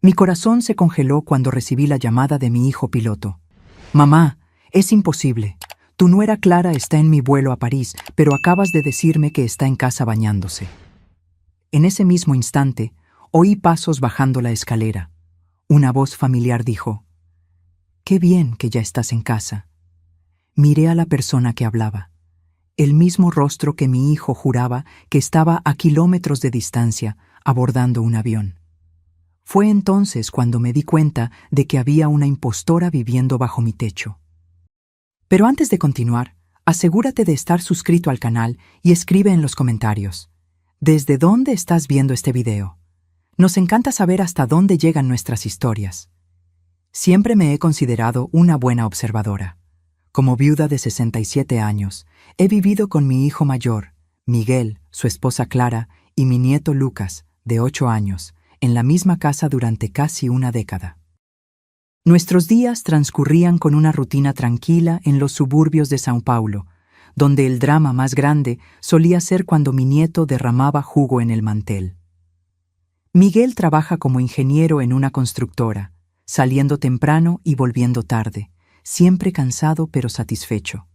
Mi corazón se congeló cuando recibí la llamada de mi hijo piloto. Mamá, es imposible. Tu nuera Clara está en mi vuelo a París, pero acabas de decirme que está en casa bañándose. En ese mismo instante, oí pasos bajando la escalera. Una voz familiar dijo: «Qué bien que ya estás en casa». Miré a la persona que hablaba. El mismo rostro que mi hijo juraba que estaba a kilómetros de distancia, abordando un avión. Fue entonces cuando me di cuenta de que había una impostora viviendo bajo mi techo. Pero antes de continuar, asegúrate de estar suscrito al canal y escribe en los comentarios: ¿desde dónde estás viendo este video? Nos encanta saber hasta dónde llegan nuestras historias. Siempre me he considerado una buena observadora. Como viuda de 67 años, he vivido con mi hijo mayor, Miguel, su esposa Clara y mi nieto Lucas, de 8 años, en la misma casa durante casi una década. Nuestros días transcurrían con una rutina tranquila en los suburbios de São Paulo, donde el drama más grande solía ser cuando mi nieto derramaba jugo en el mantel. Miguel trabaja como ingeniero en una constructora, saliendo temprano y volviendo tarde, siempre cansado pero satisfecho.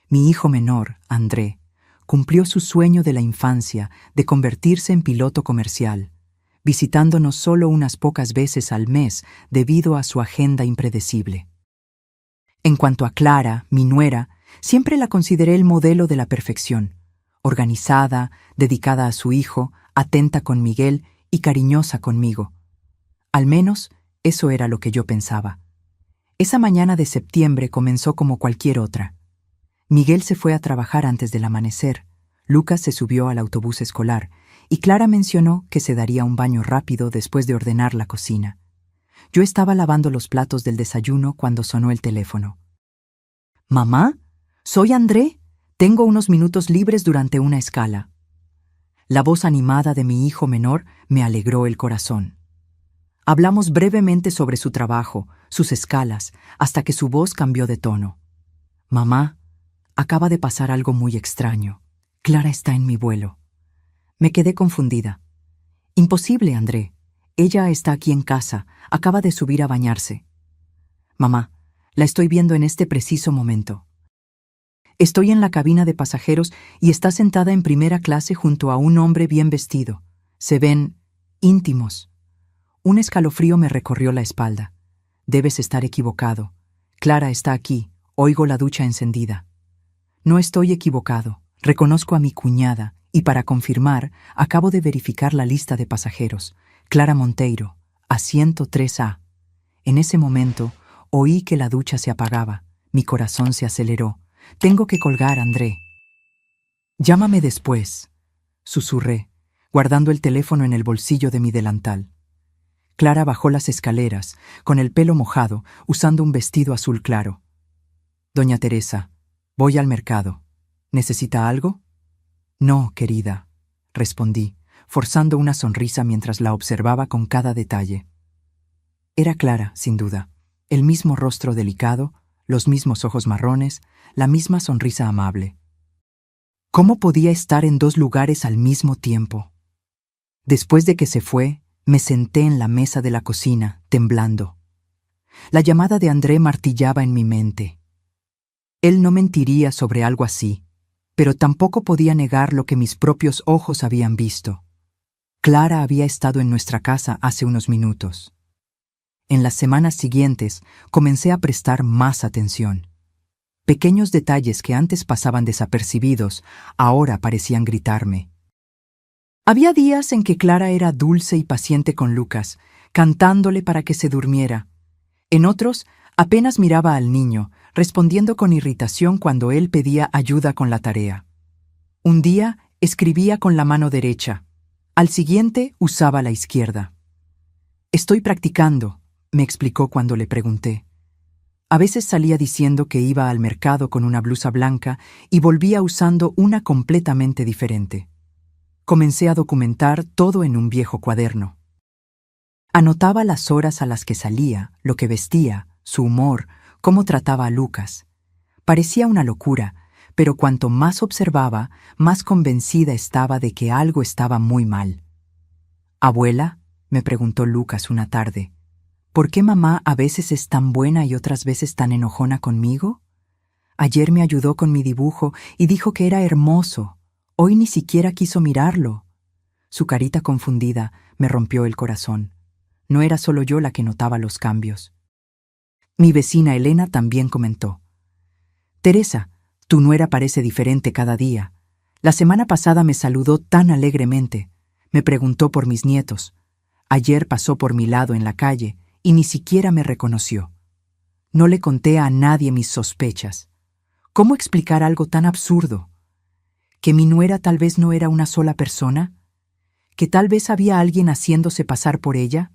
Mi hijo menor, André, cumplió su sueño de la infancia de convertirse en piloto comercial, visitándonos solo unas pocas veces al mes debido a su agenda impredecible. En cuanto a Clara, mi nuera, siempre la consideré el modelo de la perfección, organizada, dedicada a su hijo, atenta con Miguel y cariñosa conmigo. Al menos, eso era lo que yo pensaba. Esa mañana de septiembre comenzó como cualquier otra. Miguel se fue a trabajar antes del amanecer, Lucas se subió al autobús escolar y Clara mencionó que se daría un baño rápido después de ordenar la cocina. Yo estaba lavando los platos del desayuno cuando sonó el teléfono. «Mamá, soy André. Tengo unos minutos libres durante una escala». La voz animada de mi hijo menor me alegró el corazón. Hablamos brevemente sobre su trabajo, sus escalas, hasta que su voz cambió de tono. «Mamá, acaba de pasar algo muy extraño. Clara está en mi vuelo». Me quedé confundida. «Imposible, André. Ella está aquí en casa, acaba de subir a bañarse». «Mamá, la estoy viendo en este preciso momento. Estoy en la cabina de pasajeros y está sentada en primera clase junto a un hombre bien vestido. Se ven íntimos». Un escalofrío me recorrió la espalda. «Debes estar equivocado. Clara está aquí, oigo la ducha encendida». «No estoy equivocado. Reconozco a mi cuñada y para confirmar, acabo de verificar la lista de pasajeros. Clara Monteiro, asiento 3A. En ese momento, oí que la ducha se apagaba. Mi corazón se aceleró. «Tengo que colgar, André». «Llámame después», susurré, guardando el teléfono en el bolsillo de mi delantal. Clara bajó las escaleras, con el pelo mojado, usando un vestido azul claro. «Doña Teresa, voy al mercado. ¿Necesita algo?» «No, querida», respondí, forzando una sonrisa mientras la observaba con cada detalle. Era Clara, sin duda, el mismo rostro delicado, los mismos ojos marrones, la misma sonrisa amable. ¿Cómo podía estar en dos lugares al mismo tiempo? Después de que se fue, me senté en la mesa de la cocina, temblando. La llamada de André martillaba en mi mente. Él no mentiría sobre algo así, pero tampoco podía negar lo que mis propios ojos habían visto. Clara había estado en nuestra casa hace unos minutos. En las semanas siguientes comencé a prestar más atención. Pequeños detalles que antes pasaban desapercibidos, ahora parecían gritarme. Había días en que Clara era dulce y paciente con Lucas, cantándole para que se durmiera. En otros, apenas miraba al niño, respondiendo con irritación cuando él pedía ayuda con la tarea. Un día escribía con la mano derecha, al siguiente usaba la izquierda. «Estoy practicando», me explicó cuando le pregunté. A veces salía diciendo que iba al mercado con una blusa blanca y volvía usando una completamente diferente. Comencé a documentar todo en un viejo cuaderno. Anotaba las horas a las que salía, lo que vestía, su humor, cómo trataba a Lucas. Parecía una locura, pero cuanto más observaba, más convencida estaba de que algo estaba muy mal. «Abuela», me preguntó Lucas una tarde. ¿Por qué mamá a veces es tan buena y otras veces tan enojona conmigo? Ayer me ayudó con mi dibujo y dijo que era hermoso. Hoy ni siquiera quiso mirarlo. Su carita confundida me rompió el corazón. No era solo yo la que notaba los cambios. Mi vecina Elena también comentó. Teresa, tu nuera parece diferente cada día. La semana pasada me saludó tan alegremente. Me preguntó por mis nietos. Ayer pasó por mi lado en la calle y ni siquiera me reconoció. No le conté a nadie mis sospechas. ¿Cómo explicar algo tan absurdo? ¿Que mi nuera tal vez no era una sola persona? ¿Que tal vez había alguien haciéndose pasar por ella?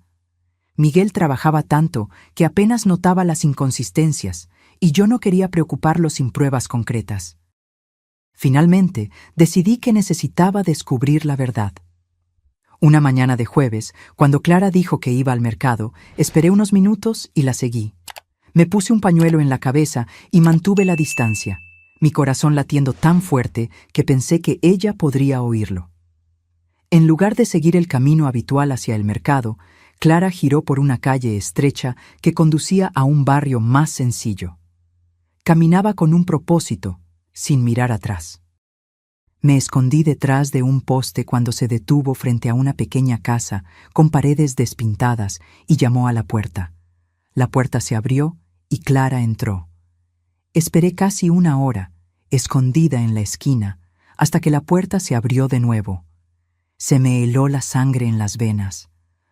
Miguel trabajaba tanto que apenas notaba las inconsistencias, y yo no quería preocuparlo sin pruebas concretas. Finalmente, decidí que necesitaba descubrir la verdad. Una mañana de jueves, cuando Clara dijo que iba al mercado, esperé unos minutos y la seguí. Me puse un pañuelo en la cabeza y mantuve la distancia, mi corazón latiendo tan fuerte que pensé que ella podría oírlo. En lugar de seguir el camino habitual hacia el mercado, Clara giró por una calle estrecha que conducía a un barrio más sencillo. Caminaba con un propósito, sin mirar atrás. Me escondí detrás de un poste cuando se detuvo frente a una pequeña casa con paredes despintadas y llamó a la puerta. La puerta se abrió y Clara entró. Esperé casi una hora, escondida en la esquina, hasta que la puerta se abrió de nuevo. Se me heló la sangre en las venas.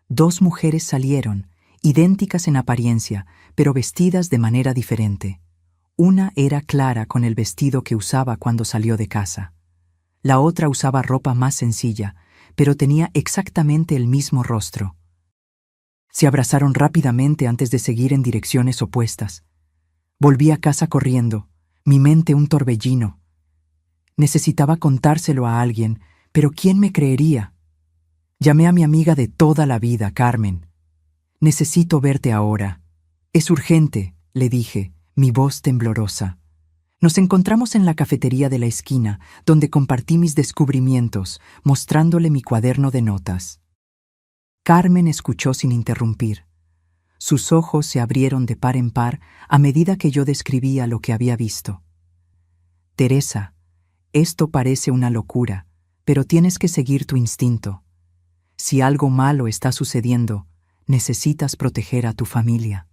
2 mujeres salieron, idénticas en apariencia, pero vestidas de manera diferente. Una era Clara con el vestido que usaba cuando salió de casa. La otra usaba ropa más sencilla, pero tenía exactamente el mismo rostro. Se abrazaron rápidamente antes de seguir en direcciones opuestas. Volví a casa corriendo, mi mente un torbellino. Necesitaba contárselo a alguien, pero ¿quién me creería? Llamé a mi amiga de toda la vida, Carmen. Necesito verte ahora. Es urgente, le dije, mi voz temblorosa. Nos encontramos en la cafetería de la esquina, donde compartí mis descubrimientos, mostrándole mi cuaderno de notas. Carmen escuchó sin interrumpir. Sus ojos se abrieron de par en par a medida que yo describía lo que había visto. Teresa, esto parece una locura, pero tienes que seguir tu instinto. Si algo malo está sucediendo, necesitas proteger a tu familia.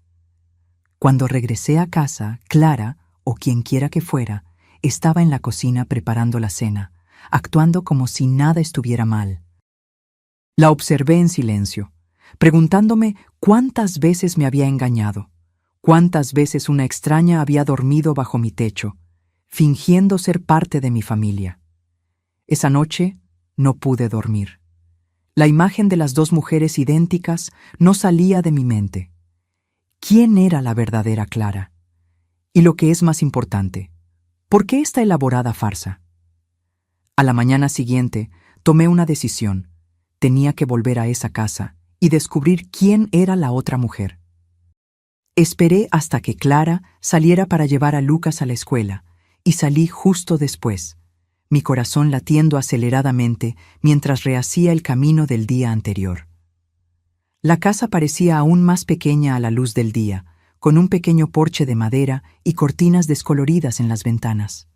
Cuando regresé a casa, Clara, o quien quiera que fuera, estaba en la cocina preparando la cena, actuando como si nada estuviera mal. La observé en silencio, preguntándome cuántas veces me había engañado, cuántas veces una extraña había dormido bajo mi techo, fingiendo ser parte de mi familia. Esa noche no pude dormir. La imagen de las 2 mujeres idénticas no salía de mi mente. ¿Quién era la verdadera Clara? Y lo que es más importante, ¿por qué esta elaborada farsa? A la mañana siguiente, tomé una decisión. Tenía que volver a esa casa y descubrir quién era la otra mujer. Esperé hasta que Clara saliera para llevar a Lucas a la escuela, y salí justo después, mi corazón latiendo aceleradamente mientras rehacía el camino del día anterior. La casa parecía aún más pequeña a la luz del día, con un pequeño porche de madera y cortinas descoloridas en las ventanas.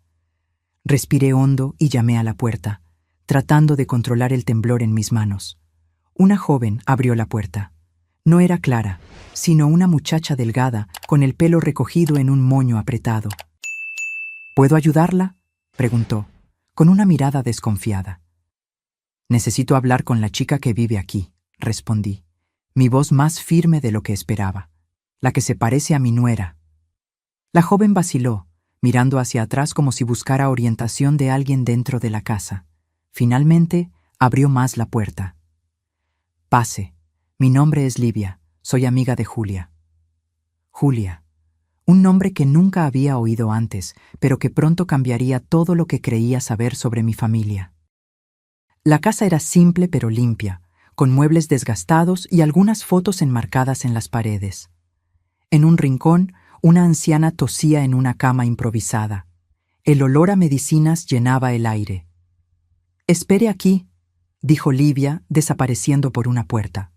Respiré hondo y llamé a la puerta, tratando de controlar el temblor en mis manos. Una joven abrió la puerta. No era Clara, sino una muchacha delgada, con el pelo recogido en un moño apretado. ¿Puedo ayudarla?, preguntó, con una mirada desconfiada. Necesito hablar con la chica que vive aquí, respondí, mi voz más firme de lo que esperaba. La que se parece a mi nuera. La joven vaciló, mirando hacia atrás como si buscara orientación de alguien dentro de la casa. Finalmente, abrió más la puerta. Pase, mi nombre es Livia, soy amiga de Julia. Julia, un nombre que nunca había oído antes, pero que pronto cambiaría todo lo que creía saber sobre mi familia. La casa era simple pero limpia, con muebles desgastados y algunas fotos enmarcadas en las paredes. En un rincón, una anciana tosía en una cama improvisada. El olor a medicinas llenaba el aire. «Espere aquí», dijo Livia, desapareciendo por una puerta.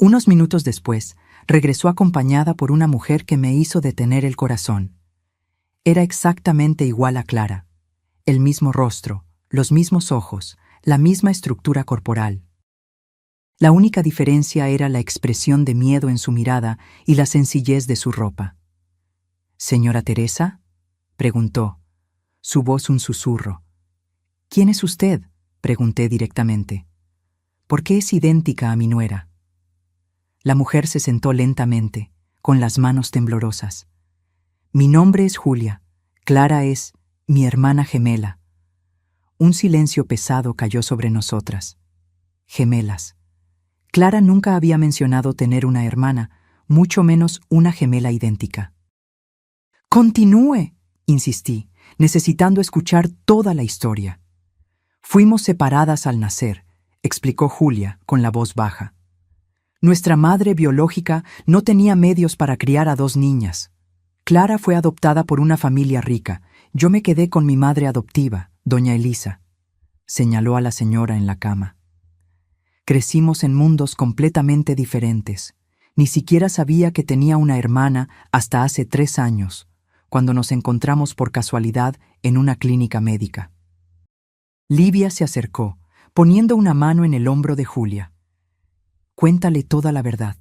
Unos minutos después, regresó acompañada por una mujer que me hizo detener el corazón. Era exactamente igual a Clara. El mismo rostro, los mismos ojos, la misma estructura corporal. La única diferencia era la expresión de miedo en su mirada y la sencillez de su ropa. «¿Señora Teresa?», preguntó, su voz un susurro. «¿Quién es usted?», pregunté directamente. «¿Por qué es idéntica a mi nuera?». La mujer se sentó lentamente, con las manos temblorosas. «Mi nombre es Julia. Clara es mi hermana gemela». Un silencio pesado cayó sobre nosotras. Gemelas. Clara nunca había mencionado tener una hermana, mucho menos una gemela idéntica. «Continúe», insistí, necesitando escuchar toda la historia. «Fuimos separadas al nacer», explicó Julia con la voz baja. «Nuestra madre biológica no tenía medios para criar a 2 niñas. Clara fue adoptada por una familia rica. Yo me quedé con mi madre adoptiva, doña Elisa», señaló a la señora en la cama. «Crecimos en mundos completamente diferentes. Ni siquiera sabía que tenía una hermana hasta hace 3 años, cuando nos encontramos por casualidad en una clínica médica». Livia se acercó, poniendo una mano en el hombro de Julia. «Cuéntale toda la verdad».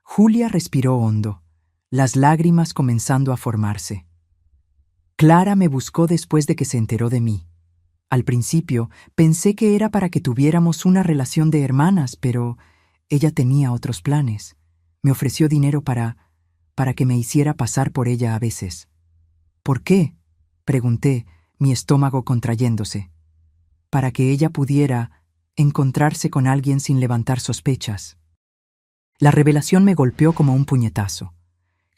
Julia respiró hondo, las lágrimas comenzando a formarse. «Clara me buscó después de que se enteró de mí. Al principio pensé que era para que tuviéramos una relación de hermanas, pero ella tenía otros planes. Me ofreció dinero para que me hiciera pasar por ella a veces». «¿Por qué?», pregunté, mi estómago contrayéndose. «Para que ella pudiera encontrarse con alguien sin levantar sospechas». La revelación me golpeó como un puñetazo.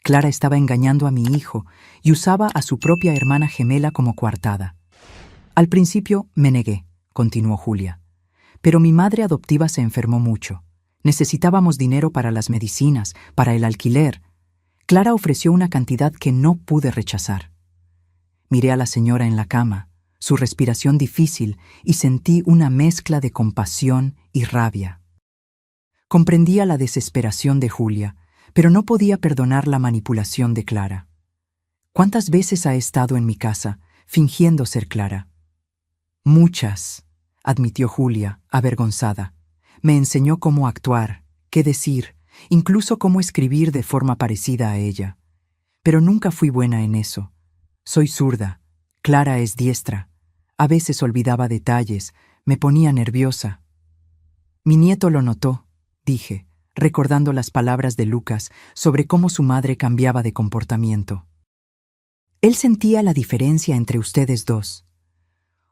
Clara estaba engañando a mi hijo y usaba a su propia hermana gemela como coartada. «Al principio me negué», continuó Julia, «pero mi madre adoptiva se enfermó mucho. Necesitábamos dinero para las medicinas, para el alquiler. Clara ofreció una cantidad que no pude rechazar». Miré a la señora en la cama, su respiración difícil, y sentí una mezcla de compasión y rabia. Comprendía la desesperación de Julia, pero no podía perdonar la manipulación de Clara. ¿Cuántas veces ha estado en mi casa, fingiendo ser Clara? «Muchas», admitió Julia, avergonzada. «Me enseñó cómo actuar, qué decir, incluso cómo escribir de forma parecida a ella. Pero nunca fui buena en eso. Soy zurda, Clara es diestra. A veces olvidaba detalles, me ponía nerviosa». «Mi nieto lo notó», dije, recordando las palabras de Lucas sobre cómo su madre cambiaba de comportamiento. «Él sentía la diferencia entre ustedes dos».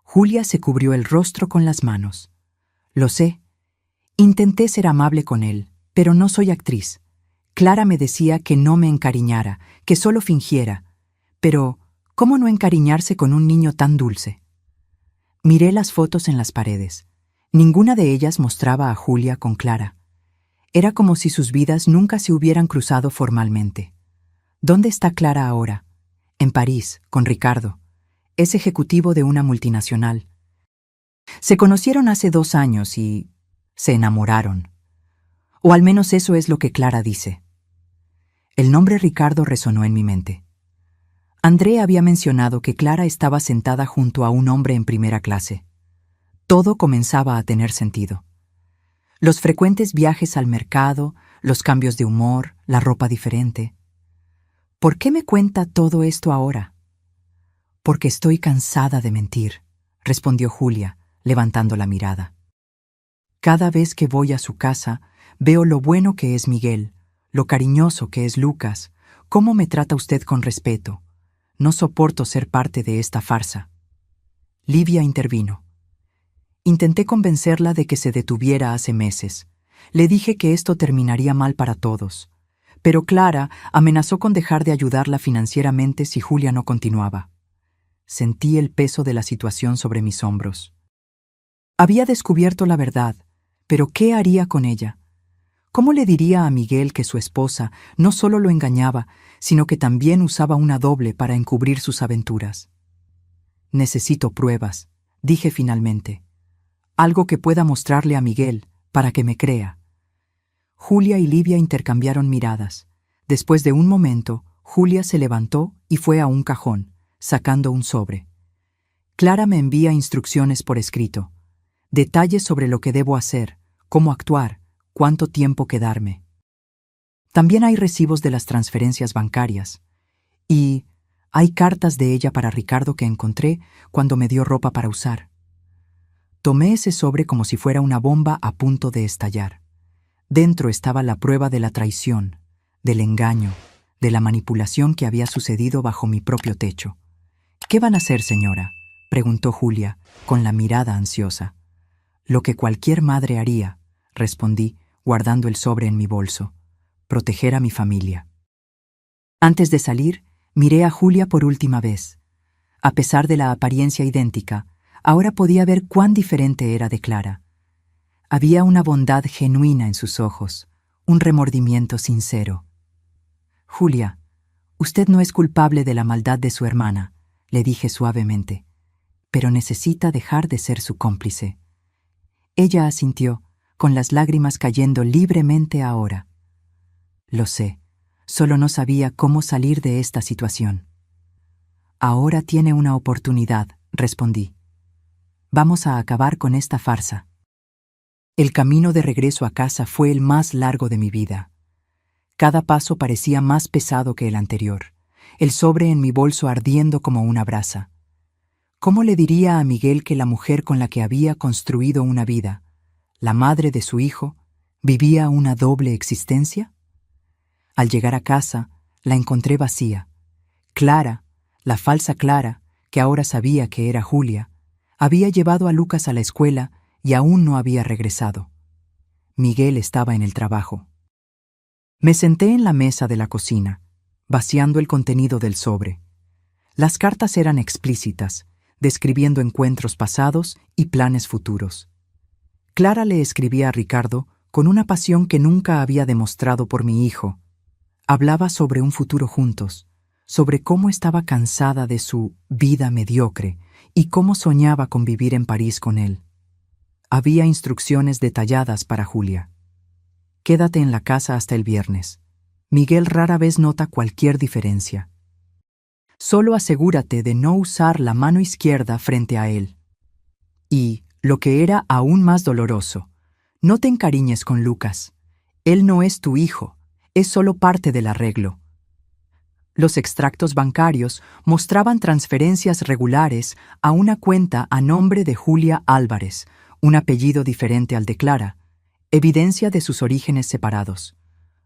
Julia se cubrió el rostro con las manos. «Lo sé. Intenté ser amable con él, pero no soy actriz. Clara me decía que no me encariñara, que solo fingiera. Pero, ¿cómo no encariñarse con un niño tan dulce?». Miré las fotos en las paredes. Ninguna de ellas mostraba a Julia con Clara. Era como si sus vidas nunca se hubieran cruzado formalmente. ¿Dónde está Clara ahora? En París, con Ricardo. Es ejecutivo de una multinacional. Se conocieron hace 2 años y se enamoraron. O al menos eso es lo que Clara dice. El nombre Ricardo resonó en mi mente. André había mencionado que Clara estaba sentada junto a un hombre en primera clase. Todo comenzaba a tener sentido. Los frecuentes viajes al mercado, los cambios de humor, la ropa diferente. ¿Por qué me cuenta todo esto ahora? «Porque estoy cansada de mentir», respondió Julia, levantando la mirada. «Cada vez que voy a su casa, veo lo bueno que es Miguel, lo cariñoso que es Lucas, cómo me trata usted con respeto. No soporto ser parte de esta farsa». Livia intervino. Intenté convencerla de que se detuviera hace meses. Le dije que esto terminaría mal para todos. Pero Clara amenazó con dejar de ayudarla financieramente si Julia no continuaba. Sentí el peso de la situación sobre mis hombros. Había descubierto la verdad, pero ¿qué haría con ella? ¿Cómo le diría a Miguel que su esposa no solo lo engañaba, sino que también usaba una doble para encubrir sus aventuras? «Necesito pruebas», dije finalmente. «Algo que pueda mostrarle a Miguel para que me crea». Julia y Livia intercambiaron miradas. Después de un momento, Julia se levantó y fue a un cajón, sacando un sobre. Clara me envía instrucciones por escrito. Detalles sobre lo que debo hacer, cómo actuar, cuánto tiempo quedarme. También hay recibos de las transferencias bancarias. Y hay cartas de ella para Ricardo que encontré cuando me dio ropa para usar. Tomé ese sobre como si fuera una bomba a punto de estallar. Dentro estaba la prueba de la traición, del engaño, de la manipulación que había sucedido bajo mi propio techo. «¿Qué van a hacer, señora?», preguntó Julia, con la mirada ansiosa. «Lo que cualquier madre haría», respondí, guardando el sobre en mi bolso. «Proteger a mi familia». Antes de salir, miré a Julia por última vez. A pesar de la apariencia idéntica, ahora podía ver cuán diferente era de Clara. Había una bondad genuina en sus ojos, un remordimiento sincero. «Julia, usted no es culpable de la maldad de su hermana», le dije suavemente, «pero necesita dejar de ser su cómplice». Ella asintió, con las lágrimas cayendo libremente ahora. «Lo sé, solo no sabía cómo salir de esta situación». «Ahora tiene una oportunidad», respondí. «Vamos a acabar con esta farsa». El camino de regreso a casa fue el más largo de mi vida. Cada paso parecía más pesado que el anterior, el sobre en mi bolso ardiendo como una brasa. ¿Cómo le diría a Miguel que la mujer con la que había construido una vida, la madre de su hijo, vivía una doble existencia? Al llegar a casa, la encontré vacía. Clara, la falsa Clara, que ahora sabía que era Julia, había llevado a Lucas a la escuela y aún no había regresado. Miguel estaba en el trabajo. Me senté en la mesa de la cocina, vaciando el contenido del sobre. Las cartas eran explícitas, describiendo encuentros pasados y planes futuros. Clara le escribía a Ricardo con una pasión que nunca había demostrado por mi hijo. Hablaba sobre un futuro juntos, sobre cómo estaba cansada de su vida mediocre y cómo soñaba con vivir en París con él. Había instrucciones detalladas para Julia. «Quédate en la casa hasta el viernes. Miguel rara vez nota cualquier diferencia. Solo asegúrate de no usar la mano izquierda frente a él. Y, lo que era aún más doloroso, no te encariñes con Lucas. Él no es tu hijo, es solo parte del arreglo». Los extractos bancarios mostraban transferencias regulares a una cuenta a nombre de Julia Álvarez, un apellido diferente al de Clara, evidencia de sus orígenes separados.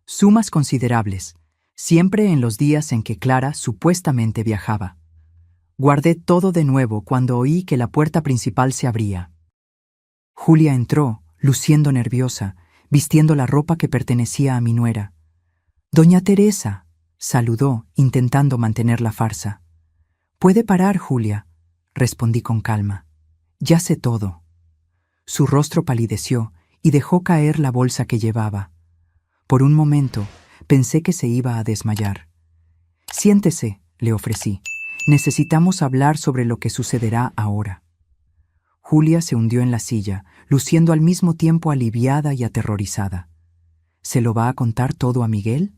Sumas considerables, siempre en los días en que Clara supuestamente viajaba. Guardé todo de nuevo cuando oí que la puerta principal se abría. Julia entró, luciendo nerviosa, vistiendo la ropa que pertenecía a mi nuera. «Doña Teresa», saludó, intentando mantener la farsa. «Puede parar, Julia», respondí con calma. «Ya sé todo». Su rostro palideció y dejó caer la bolsa que llevaba. Por un momento, pensé que se iba a desmayar. «Siéntese», le ofrecí. «Necesitamos hablar sobre lo que sucederá ahora». Julia se hundió en la silla, luciendo al mismo tiempo aliviada y aterrorizada. ¿Se lo va a contar todo a Miguel?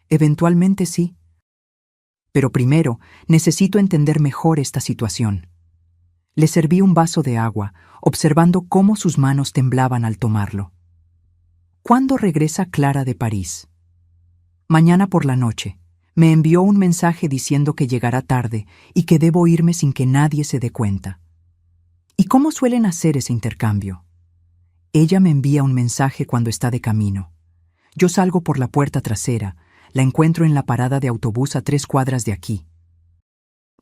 Eventualmente sí. Pero primero necesito entender mejor esta situación. Le serví un vaso de agua, observando cómo sus manos temblaban al tomarlo. ¿Cuándo regresa Clara de París? Mañana por la noche. Me envió un mensaje diciendo que llegará tarde y que debo irme sin que nadie se dé cuenta. ¿Y cómo suelen hacer ese intercambio? Ella me envía un mensaje cuando está de camino. Yo salgo por la puerta trasera, la encuentro en la parada de autobús a 3 cuadras de aquí.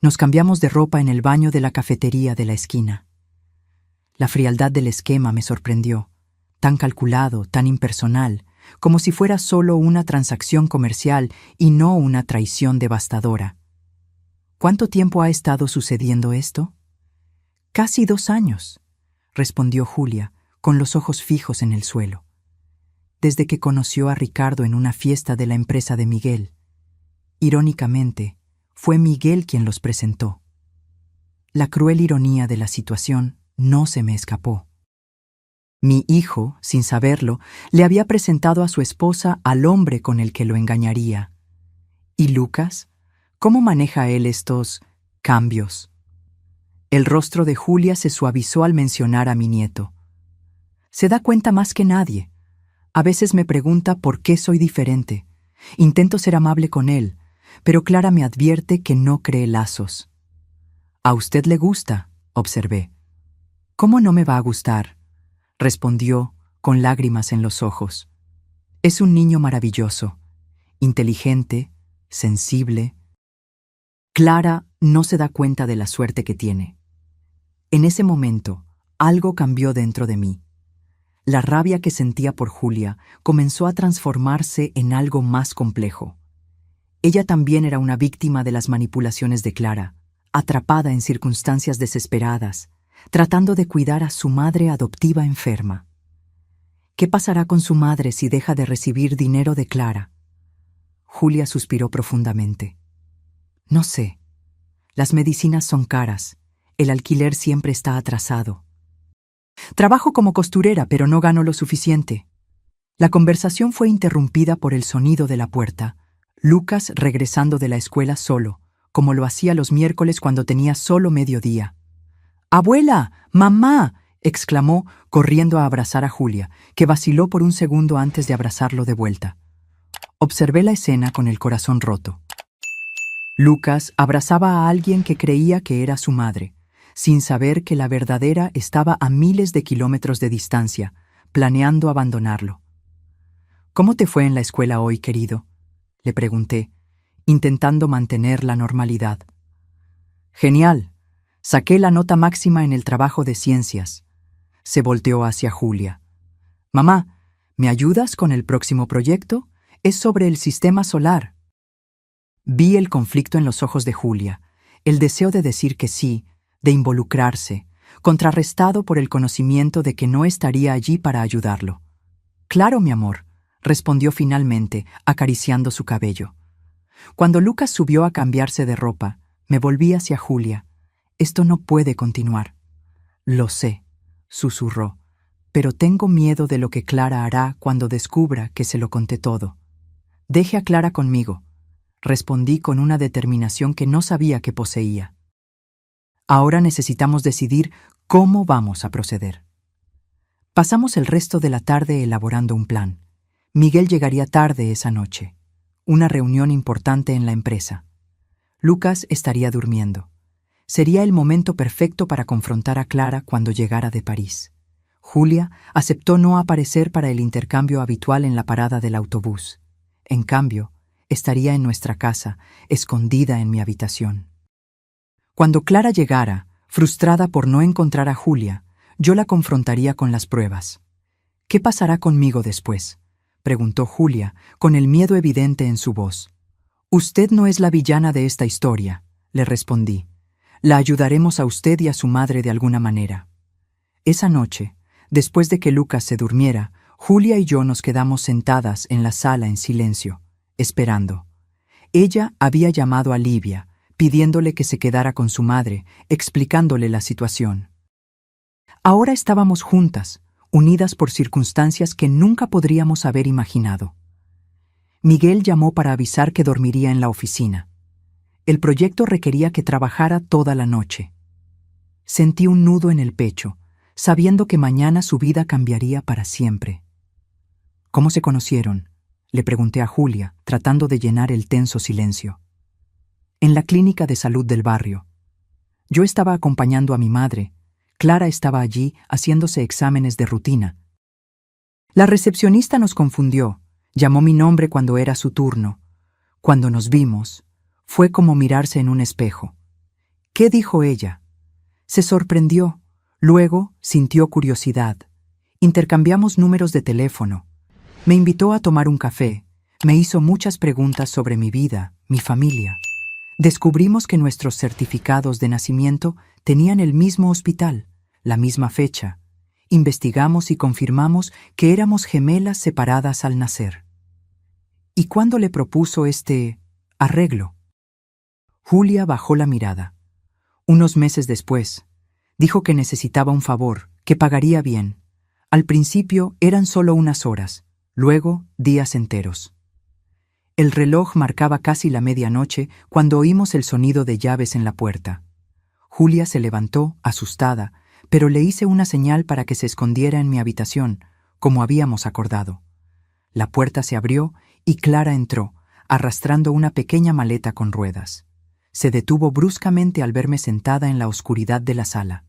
Nos cambiamos de ropa en el baño de la cafetería de la esquina. La frialdad del esquema me sorprendió, tan calculado, tan impersonal, como si fuera solo una transacción comercial y no una traición devastadora. ¿Cuánto tiempo ha estado sucediendo esto? «Casi 2 años», respondió Julia, con los ojos fijos en el suelo. «Desde que conoció a Ricardo en una fiesta de la empresa de Miguel. Irónicamente, fue Miguel quien los presentó. La cruel ironía de la situación no se me escapó. Mi hijo, sin saberlo, le había presentado a su esposa al hombre con el que lo engañaría. ¿Y Lucas? ¿Cómo maneja él estos cambios? El rostro de Julia se suavizó al mencionar a mi nieto. Se da cuenta más que nadie. A veces me pregunta por qué soy diferente. Intento ser amable con él, pero Clara me advierte que no cree lazos. «A usted le gusta», observé. «¿Cómo no me va a gustar?», respondió, con lágrimas en los ojos. «Es un niño maravilloso, inteligente, sensible». Clara no se da cuenta de la suerte que tiene. En ese momento, algo cambió dentro de mí. La rabia que sentía por Julia comenzó a transformarse en algo más complejo. Ella también era una víctima de las manipulaciones de Clara, atrapada en circunstancias desesperadas, tratando de cuidar a su madre adoptiva enferma. ¿Qué pasará con su madre si deja de recibir dinero de Clara? Julia suspiró profundamente. No sé. Las medicinas son caras. El alquiler siempre está atrasado. Trabajo como costurera, pero no gano lo suficiente. La conversación fue interrumpida por el sonido de la puerta. Lucas regresando de la escuela solo, como lo hacía los miércoles cuando tenía solo mediodía. «¡Abuela! ¡Mamá!», exclamó, corriendo a abrazar a Julia, que vaciló por un segundo antes de abrazarlo de vuelta. Observé la escena con el corazón roto. Lucas abrazaba a alguien que creía que era su madre, sin saber que la verdadera estaba a miles de kilómetros de distancia, planeando abandonarlo. «¿Cómo te fue en la escuela hoy, querido?», le pregunté, intentando mantener la normalidad. «Genial. Saqué la nota máxima en el trabajo de ciencias». Se volteó hacia Julia. «Mamá, ¿me ayudas con el próximo proyecto? Es sobre el sistema solar». Vi el conflicto en los ojos de Julia, el deseo de decir que sí, de involucrarse, contrarrestado por el conocimiento de que no estaría allí para ayudarlo. «Claro, mi amor», respondió finalmente, acariciando su cabello. Cuando Lucas subió a cambiarse de ropa, me volví hacia Julia. «Esto no puede continuar». «Lo sé», susurró, «pero tengo miedo de lo que Clara hará cuando descubra que se lo conté todo». «Deje a Clara conmigo», respondí con una determinación que no sabía que poseía. Ahora necesitamos decidir cómo vamos a proceder. Pasamos el resto de la tarde elaborando un plan. Miguel llegaría tarde esa noche. Una reunión importante en la empresa. Lucas estaría durmiendo. Sería el momento perfecto para confrontar a Clara cuando llegara de París. Julia aceptó no aparecer para el intercambio habitual en la parada del autobús. En cambio, estaría en nuestra casa, escondida en mi habitación. Cuando Clara llegara, frustrada por no encontrar a Julia, yo la confrontaría con las pruebas. «¿Qué pasará conmigo después?», preguntó Julia, con el miedo evidente en su voz. «Usted no es la villana de esta historia», le respondí. «La ayudaremos a usted y a su madre de alguna manera». Esa noche, después de que Lucas se durmiera, Julia y yo nos quedamos sentadas en la sala en silencio, esperando. Ella había llamado a Livia, pidiéndole que se quedara con su madre, explicándole la situación. Ahora estábamos juntas, unidas por circunstancias que nunca podríamos haber imaginado. Miguel llamó para avisar que dormiría en la oficina. El proyecto requería que trabajara toda la noche. Sentí un nudo en el pecho, sabiendo que mañana su vida cambiaría para siempre. «¿Cómo se conocieron?», le pregunté a Julia, tratando de llenar el tenso silencio. «En la clínica de salud del barrio. Yo estaba acompañando a mi madre. Clara estaba allí haciéndose exámenes de rutina. La recepcionista nos confundió, llamó mi nombre cuando era su turno. Cuando nos vimos, fue como mirarse en un espejo. ¿Qué dijo ella? Se sorprendió, luego sintió curiosidad. Intercambiamos números de teléfono. Me invitó a tomar un café, me hizo muchas preguntas sobre mi vida, mi familia. Descubrimos que nuestros certificados de nacimiento tenían el mismo hospital, la misma fecha. Investigamos y confirmamos que éramos gemelas separadas al nacer. ¿Y cuándo le propuso este arreglo? Julia bajó la mirada. Unos meses después, dijo que necesitaba un favor, que pagaría bien. Al principio eran solo unas horas, luego días enteros. El reloj marcaba casi la medianoche cuando oímos el sonido de llaves en la puerta. Julia se levantó, asustada, pero le hice una señal para que se escondiera en mi habitación, como habíamos acordado. La puerta se abrió y Clara entró, arrastrando una pequeña maleta con ruedas. Se detuvo bruscamente al verme sentada en la oscuridad de la sala.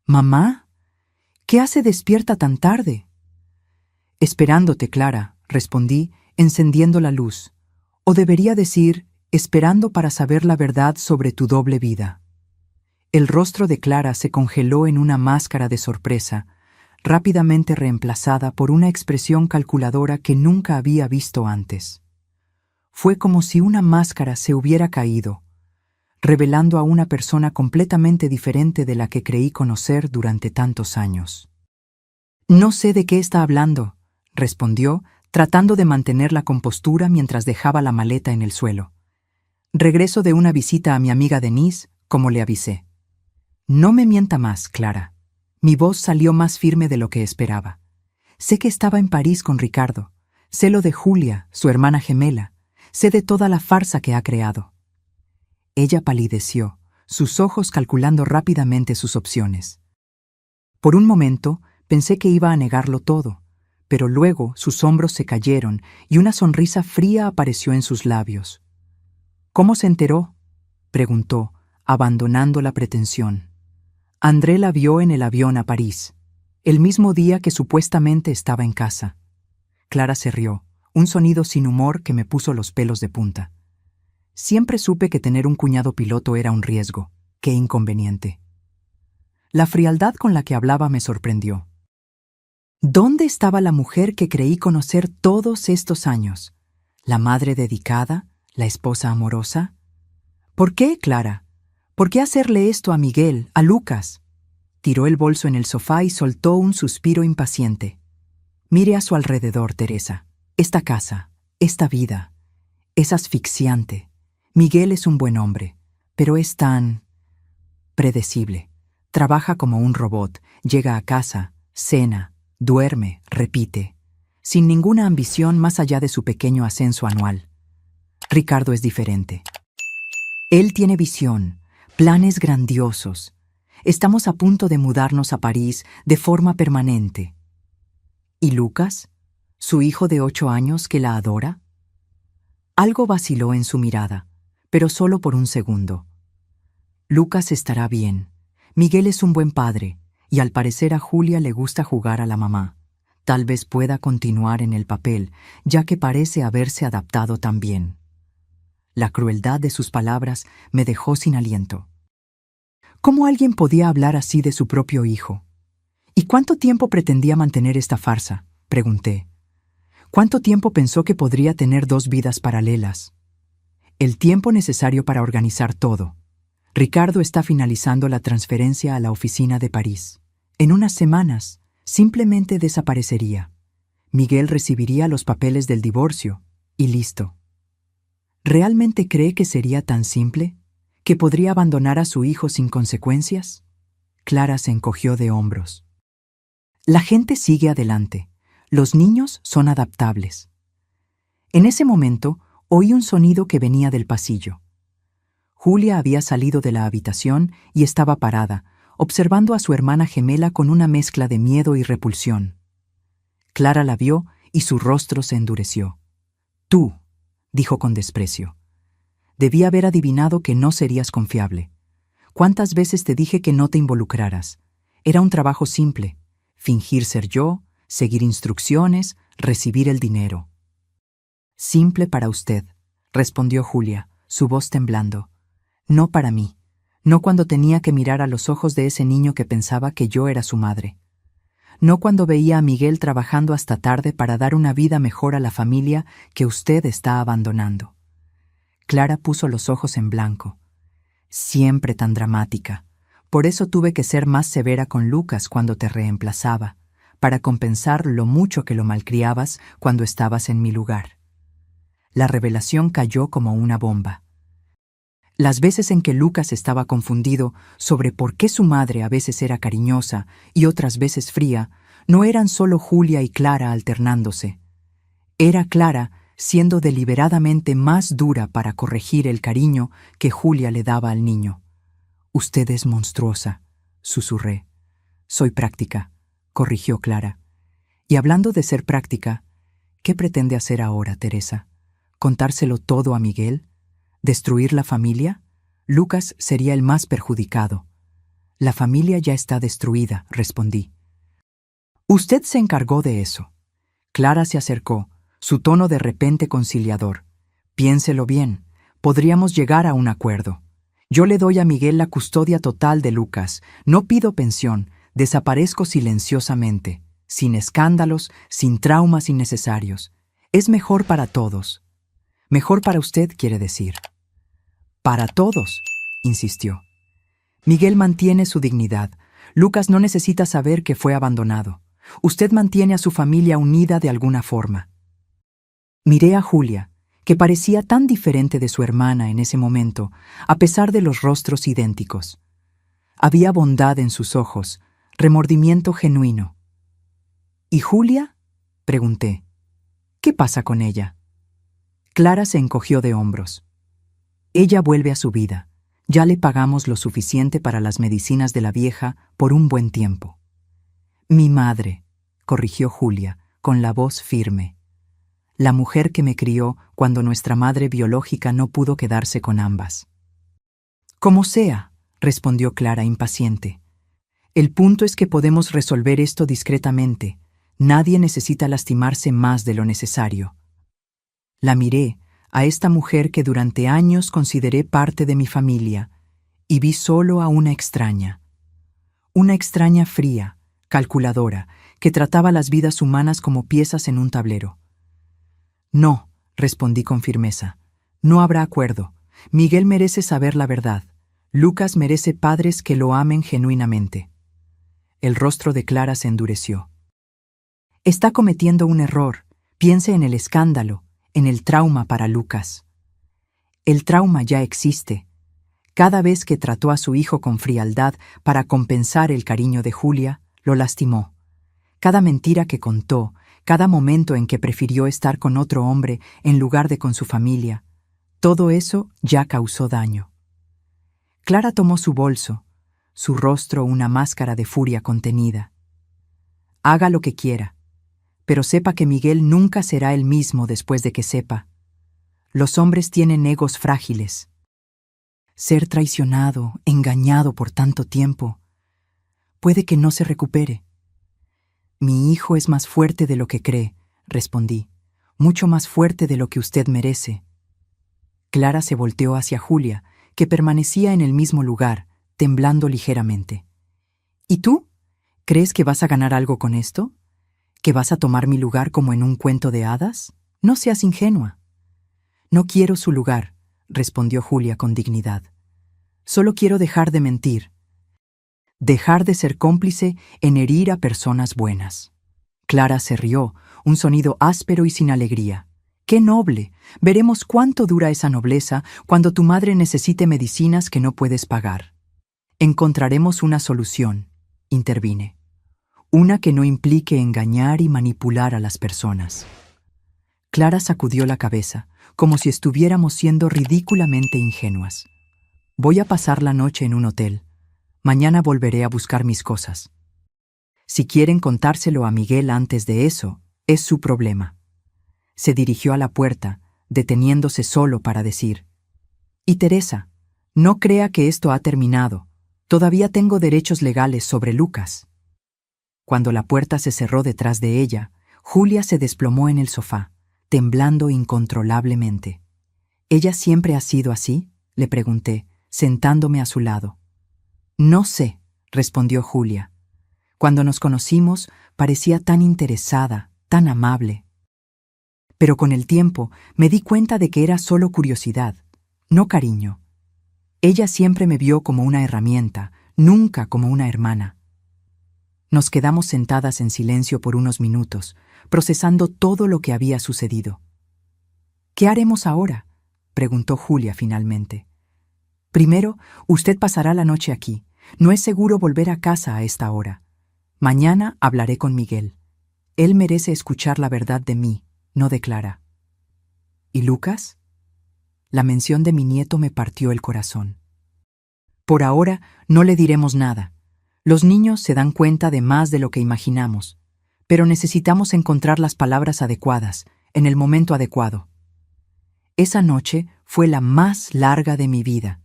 «¿Mamá? ¿Qué hace despierta tan tarde?» «Esperándote, Clara», respondí, encendiendo la luz. O debería decir, esperando para saber la verdad sobre tu doble vida. El rostro de Clara se congeló en una máscara de sorpresa, rápidamente reemplazada por una expresión calculadora que nunca había visto antes. Fue como si una máscara se hubiera caído, revelando a una persona completamente diferente de la que creí conocer durante tantos años. «No sé de qué está hablando», respondió, tratando de mantener la compostura mientras dejaba la maleta en el suelo. «Regreso de una visita a mi amiga Denise, como le avisé». «No me mienta más, Clara». Mi voz salió más firme de lo que esperaba. «Sé que estaba en París con Ricardo. Sé lo de Julia, su hermana gemela. Sé de toda la farsa que ha creado». Ella palideció, sus ojos calculando rápidamente sus opciones. Por un momento pensé que iba a negarlo todo, pero luego sus hombros se cayeron y una sonrisa fría apareció en sus labios. «¿Cómo se enteró?», preguntó, abandonando la pretensión. «André la vio en el avión a París, el mismo día que supuestamente estaba en casa». Clara se rió, un sonido sin humor que me puso los pelos de punta. Siempre supe que tener un cuñado piloto era un riesgo. ¡Qué inconveniente! La frialdad con la que hablaba me sorprendió. ¿Dónde estaba la mujer que creí conocer todos estos años? ¿La madre dedicada? ¿La esposa amorosa? ¿Por qué, Clara? ¿Por qué hacerle esto a Miguel, a Lucas? Tiró el bolso en el sofá y soltó un suspiro impaciente. Mire a su alrededor, Teresa. Esta casa, esta vida, es asfixiante. Miguel es un buen hombre, pero es tan predecible. Trabaja como un robot, llega a casa, cena, duerme, repite, sin ninguna ambición más allá de su pequeño ascenso anual. Ricardo es diferente. Él tiene visión, planes grandiosos. Estamos a punto de mudarnos a París de forma permanente. ¿Y Lucas? ¿Su hijo de 8 años que la adora? Algo vaciló en su mirada, pero solo por un segundo. Lucas estará bien. Miguel es un buen padre, y al parecer a Julia le gusta jugar a la mamá. Tal vez pueda continuar en el papel, ya que parece haberse adaptado tan bien. La crueldad de sus palabras me dejó sin aliento. ¿Cómo alguien podía hablar así de su propio hijo? ¿Y cuánto tiempo pretendía mantener esta farsa?, pregunté. ¿Cuánto tiempo pensó que podría tener 2 vidas paralelas? El tiempo necesario para organizar todo. Ricardo está finalizando la transferencia a la oficina de París. En unas semanas, simplemente desaparecería. Miguel recibiría los papeles del divorcio, y listo. ¿Realmente cree que sería tan simple? ¿Que podría abandonar a su hijo sin consecuencias? Clara se encogió de hombros. La gente sigue adelante. Los niños son adaptables. En ese momento, oí un sonido que venía del pasillo. Julia había salido de la habitación y estaba parada, observando a su hermana gemela con una mezcla de miedo y repulsión. Clara la vio y su rostro se endureció. «Tú», dijo con desprecio. «Debí haber adivinado que no serías confiable. ¿Cuántas veces te dije que no te involucraras? Era un trabajo simple. Fingir ser yo, seguir instrucciones, recibir el dinero». «Simple para usted», respondió Julia, su voz temblando. «No para mí. No cuando tenía que mirar a los ojos de ese niño que pensaba que yo era su madre. No cuando veía a Miguel trabajando hasta tarde para dar una vida mejor a la familia que usted está abandonando». Clara puso los ojos en blanco. «Siempre tan dramática. Por eso tuve que ser más severa con Lucas cuando te reemplazaba, para compensar lo mucho que lo malcriabas cuando estabas en mi lugar». La revelación cayó como una bomba. Las veces en que Lucas estaba confundido sobre por qué su madre a veces era cariñosa y otras veces fría, No eran solo Julia y Clara alternándose. Era Clara siendo deliberadamente más dura para corregir el cariño que Julia le daba al niño. «Usted es monstruosa», susurré. «Soy práctica», corrigió Clara. Y hablando de ser práctica, ¿qué pretende hacer ahora, Teresa? ¿Contárselo todo a Miguel? ¿Destruir la familia? Lucas sería el más perjudicado. La familia ya está destruida, respondí. Usted se encargó de eso. Clara se acercó, su tono de repente conciliador. Piénselo bien, podríamos llegar a un acuerdo. Yo le doy a Miguel la custodia total de Lucas, no pido pensión, desaparezco silenciosamente, sin escándalos, sin traumas innecesarios. Es mejor para todos. Mejor para usted, quiere decir. Para todos, insistió. Miguel mantiene su dignidad. Lucas no necesita saber que fue abandonado. Usted mantiene a su familia unida de alguna forma. Miré a Julia, que parecía tan diferente de su hermana en ese momento, a pesar de los rostros idénticos. Había bondad en sus ojos, remordimiento genuino. ¿Y Julia?, pregunté. ¿Qué pasa con ella? Clara se encogió de hombros. Ella vuelve a su vida. Ya le pagamos lo suficiente para las medicinas de la vieja por un buen tiempo. Mi madre, corrigió Julia, con la voz firme. La mujer que me crió cuando nuestra madre biológica no pudo quedarse con ambas. Como sea, respondió Clara impaciente. El punto es que podemos resolver esto discretamente. Nadie necesita lastimarse más de lo necesario. La miré, a esta mujer que durante años consideré parte de mi familia, y vi solo a una extraña. Una extraña fría, calculadora, que trataba las vidas humanas como piezas en un tablero. No, respondí con firmeza. No habrá acuerdo. Miguel merece saber la verdad. Lucas merece padres que lo amen genuinamente. El rostro de Clara se endureció. Está cometiendo un error. Piense en el escándalo, en el trauma para Lucas. El trauma ya existe. Cada vez que trató a su hijo con frialdad para compensar el cariño de Julia, lo lastimó. Cada mentira que contó, cada momento en que prefirió estar con otro hombre en lugar de con su familia, todo eso ya causó daño. Clara tomó su bolso, su rostro una máscara de furia contenida. Haga lo que quiera, pero sepa que Miguel nunca será el mismo después de que sepa. Los hombres tienen egos frágiles. Ser traicionado, engañado por tanto tiempo, puede que no se recupere. Mi hijo es más fuerte de lo que cree, respondí, mucho más fuerte de lo que usted merece. Clara se volteó hacia Julia, que permanecía en el mismo lugar, temblando ligeramente. ¿Y tú? ¿Crees que vas a ganar algo con esto? ¿Que vas a tomar mi lugar como en un cuento de hadas? No seas ingenua. No quiero su lugar, respondió Julia con dignidad. Solo quiero dejar de mentir. Dejar de ser cómplice en herir a personas buenas. Clara se rió, un sonido áspero y sin alegría. ¡Qué noble! Veremos cuánto dura esa nobleza cuando tu madre necesite medicinas que no puedes pagar. Encontraremos una solución, intervine. Una que no implique engañar y manipular a las personas. Clara sacudió la cabeza, como si estuviéramos siendo ridículamente ingenuas. Voy a pasar la noche en un hotel. Mañana volveré a buscar mis cosas. Si quieren contárselo a Miguel antes de eso, es su problema. Se dirigió a la puerta, deteniéndose solo para decir: «Y Teresa, no crea que esto ha terminado. Todavía tengo derechos legales sobre Lucas». Cuando la puerta se cerró detrás de ella, Julia se desplomó en el sofá, temblando incontrolablemente. «¿Ella siempre ha sido así?», le pregunté, sentándome a su lado. «No sé», respondió Julia. «Cuando nos conocimos, parecía tan interesada, tan amable. Pero con el tiempo me di cuenta de que era solo curiosidad, no cariño. Ella siempre me vio como una herramienta, nunca como una hermana». Nos quedamos sentadas en silencio por unos minutos, procesando todo lo que había sucedido. «¿Qué haremos ahora?», preguntó Julia finalmente. «Primero, usted pasará la noche aquí. No es seguro volver a casa a esta hora. Mañana hablaré con Miguel. Él merece escuchar la verdad de mí, no de Clara. ¿Y Lucas? La mención de mi nieto me partió el corazón. Por ahora no le diremos nada. Los niños se dan cuenta de más de lo que imaginamos, pero necesitamos encontrar las palabras adecuadas, en el momento adecuado. Esa noche fue la más larga de mi vida.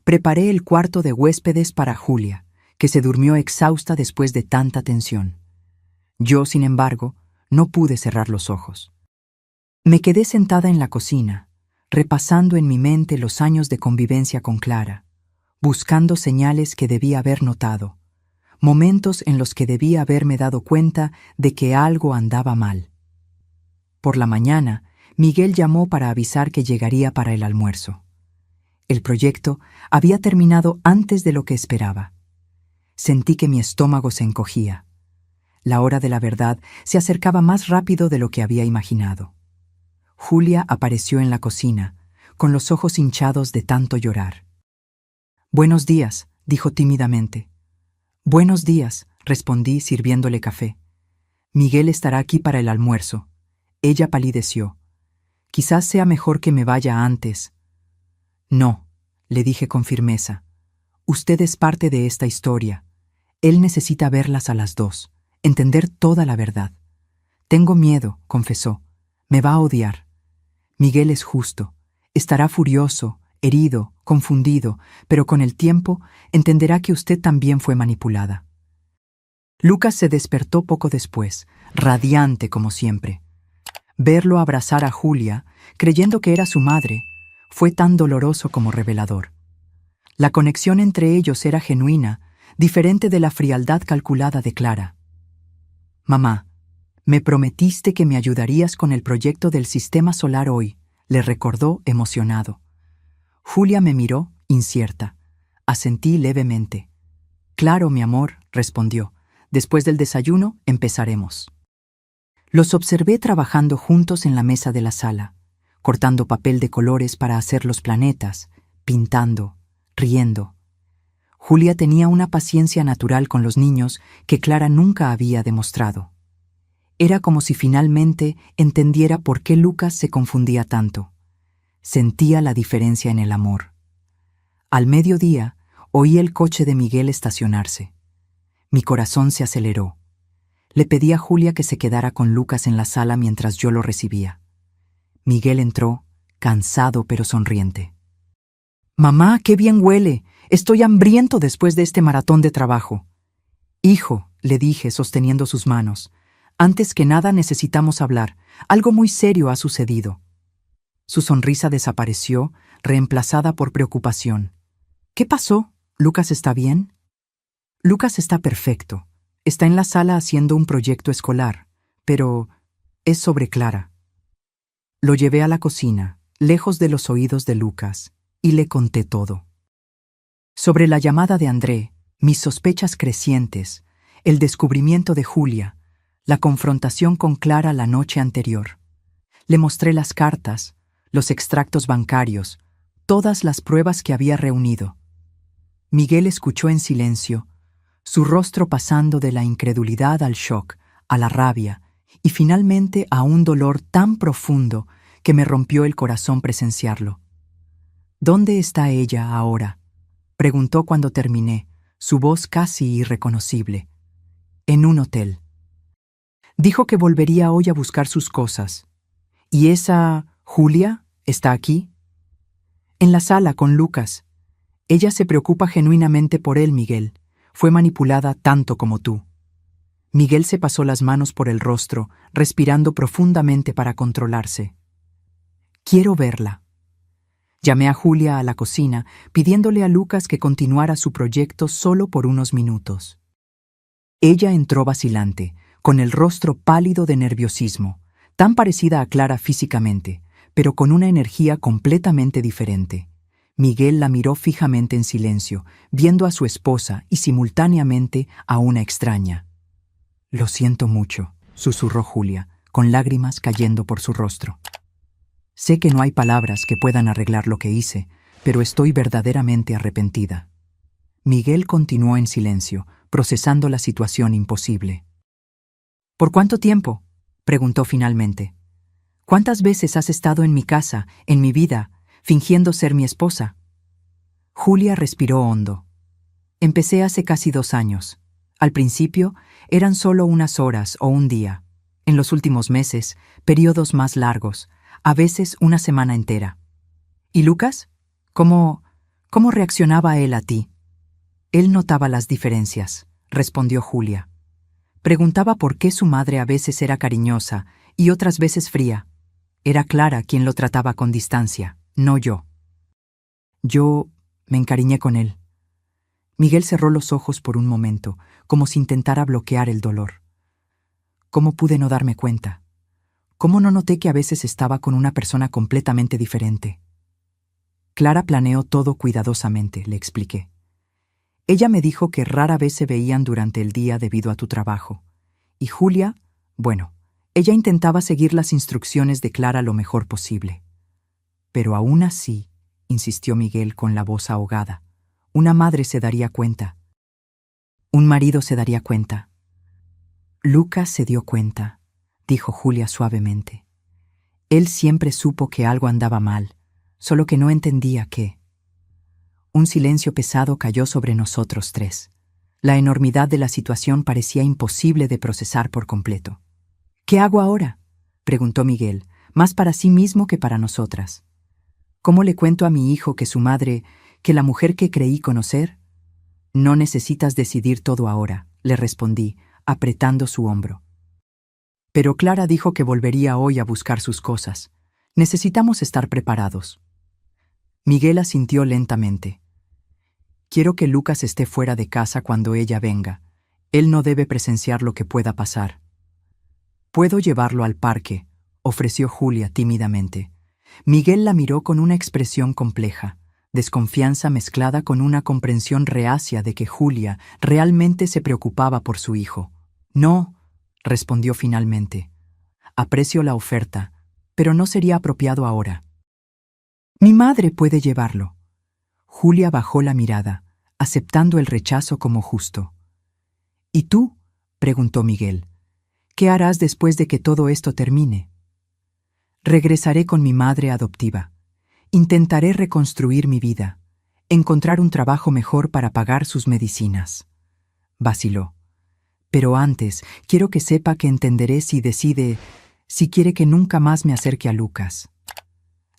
Preparé el cuarto de huéspedes para Julia, que se durmió exhausta después de tanta tensión. Yo, sin embargo, no pude cerrar los ojos. Me quedé sentada en la cocina, repasando en mi mente los años de convivencia con Clara, buscando señales que debía haber notado, momentos en los que debía haberme dado cuenta de que algo andaba mal. Por la mañana, Miguel llamó para avisar que llegaría para el almuerzo. El proyecto había terminado antes de lo que esperaba. Sentí que mi estómago se encogía. La hora de la verdad se acercaba más rápido de lo que había imaginado. Julia apareció en la cocina, con los ojos hinchados de tanto llorar. «Buenos días», dijo tímidamente. «Buenos días», respondí sirviéndole café. «Miguel estará aquí para el almuerzo». Ella palideció. «Quizás sea mejor que me vaya antes». «No», le dije con firmeza. «Usted es parte de esta historia. Él necesita verlas a las dos, entender toda la verdad». «Tengo miedo», confesó. «Me va a odiar». «Miguel es justo. Estará furioso, herido, confundido, pero con el tiempo entenderá que usted también fue manipulada». Lucas se despertó poco después, radiante como siempre. Verlo abrazar a Julia, creyendo que era su madre, fue tan doloroso como revelador. La conexión entre ellos era genuina, diferente de la frialdad calculada de Clara. «Mamá, me prometiste que me ayudarías con el proyecto del sistema solar hoy», le recordó emocionado. Julia me miró, incierta. Asentí levemente. «Claro, mi amor», respondió. «Después del desayuno empezaremos». Los observé trabajando juntos en la mesa de la sala, cortando papel de colores para hacer los planetas, pintando, riendo. Julia tenía una paciencia natural con los niños que Clara nunca había demostrado. Era como si finalmente entendiera por qué Lucas se confundía tanto. Sentía la diferencia en el amor. Al mediodía, oí el coche de Miguel estacionarse. Mi corazón se aceleró. Le pedí a Julia que se quedara con Lucas en la sala mientras yo lo recibía. Miguel entró, cansado pero sonriente. «Mamá, qué bien huele. Estoy hambriento después de este maratón de trabajo». «Hijo», le dije sosteniendo sus manos, «antes que nada necesitamos hablar. Algo muy serio ha sucedido». Su sonrisa desapareció, reemplazada por preocupación. «¿Qué pasó? ¿Lucas está bien?» «Lucas está perfecto. Está en la sala haciendo un proyecto escolar, pero es sobre Clara». Lo llevé a la cocina, lejos de los oídos de Lucas, y le conté todo. Sobre la llamada de André, mis sospechas crecientes, el descubrimiento de Julia, la confrontación con Clara la noche anterior. Le mostré las cartas, los extractos bancarios, todas las pruebas que había reunido. Miguel escuchó en silencio, su rostro pasando de la incredulidad al shock, a la rabia, y finalmente a un dolor tan profundo que me rompió el corazón presenciarlo. «¿Dónde está ella ahora?», preguntó cuando terminé, su voz casi irreconocible. «En un hotel». Dijo que volvería hoy a buscar sus cosas. «¿Y esa Julia está aquí?» «En la sala con Lucas. Ella se preocupa genuinamente por él, Miguel. Fue manipulada tanto como tú». Miguel se pasó las manos por el rostro, respirando profundamente para controlarse. «Quiero verla». Llamé a Julia a la cocina, pidiéndole a Lucas que continuara su proyecto solo por unos minutos. Ella entró vacilante, con el rostro pálido de nerviosismo, tan parecida a Clara físicamente, pero con una energía completamente diferente. Miguel la miró fijamente en silencio, viendo a su esposa y simultáneamente a una extraña. «Lo siento mucho», susurró Julia, con lágrimas cayendo por su rostro. «Sé que no hay palabras que puedan arreglar lo que hice, pero estoy verdaderamente arrepentida». Miguel continuó en silencio, procesando la situación imposible. ¿Por cuánto tiempo?, preguntó finalmente. ¿Cuántas veces has estado en mi casa, en mi vida, fingiendo ser mi esposa? Julia respiró hondo. Empecé hace casi 2 años. Al principio, eran solo unas horas o un día. En los últimos meses, periodos más largos, a veces una semana entera. ¿Y Lucas? ¿Cómo reaccionaba él a ti? Él notaba las diferencias, respondió Julia. Preguntaba por qué su madre a veces era cariñosa y otras veces fría. Era Clara quien lo trataba con distancia, no yo. Yo me encariñé con él. Miguel cerró los ojos por un momento, como si intentara bloquear el dolor. ¿Cómo pude no darme cuenta? ¿Cómo no noté que a veces estaba con una persona completamente diferente? Clara planeó todo cuidadosamente, le expliqué. Ella me dijo que rara vez se veían durante el día debido a tu trabajo. Y Julia, bueno, ella intentaba seguir las instrucciones de Clara lo mejor posible. Pero aún así, insistió Miguel con la voz ahogada, una madre se daría cuenta. Un marido se daría cuenta. Lucas se dio cuenta, dijo Julia suavemente. Él siempre supo que algo andaba mal, solo que no entendía qué. Un silencio pesado cayó sobre nosotros 3. La enormidad de la situación parecía imposible de procesar por completo. ¿Qué hago ahora?, preguntó Miguel, más para sí mismo que para nosotras. ¿Cómo le cuento a mi hijo que su madre, que la mujer que creí conocer? No necesitas decidir todo ahora, le respondí, apretando su hombro. Pero Clara dijo que volvería hoy a buscar sus cosas. Necesitamos estar preparados. Miguel asintió lentamente. Quiero que Lucas esté fuera de casa cuando ella venga. Él no debe presenciar lo que pueda pasar. Puedo llevarlo al parque, ofreció Julia tímidamente. Miguel la miró con una expresión compleja, desconfianza mezclada con una comprensión reacia de que Julia realmente se preocupaba por su hijo. No, respondió finalmente. Aprecio la oferta, pero no sería apropiado ahora. Mi madre puede llevarlo. Julia bajó la mirada, aceptando el rechazo como justo. ¿Y tú?, preguntó Miguel. ¿Qué harás después de que todo esto termine? Regresaré con mi madre adoptiva. Intentaré reconstruir mi vida, encontrar un trabajo mejor para pagar sus medicinas. Vaciló. Pero antes, quiero que sepa que entenderé si quiere que nunca más me acerque a Lucas.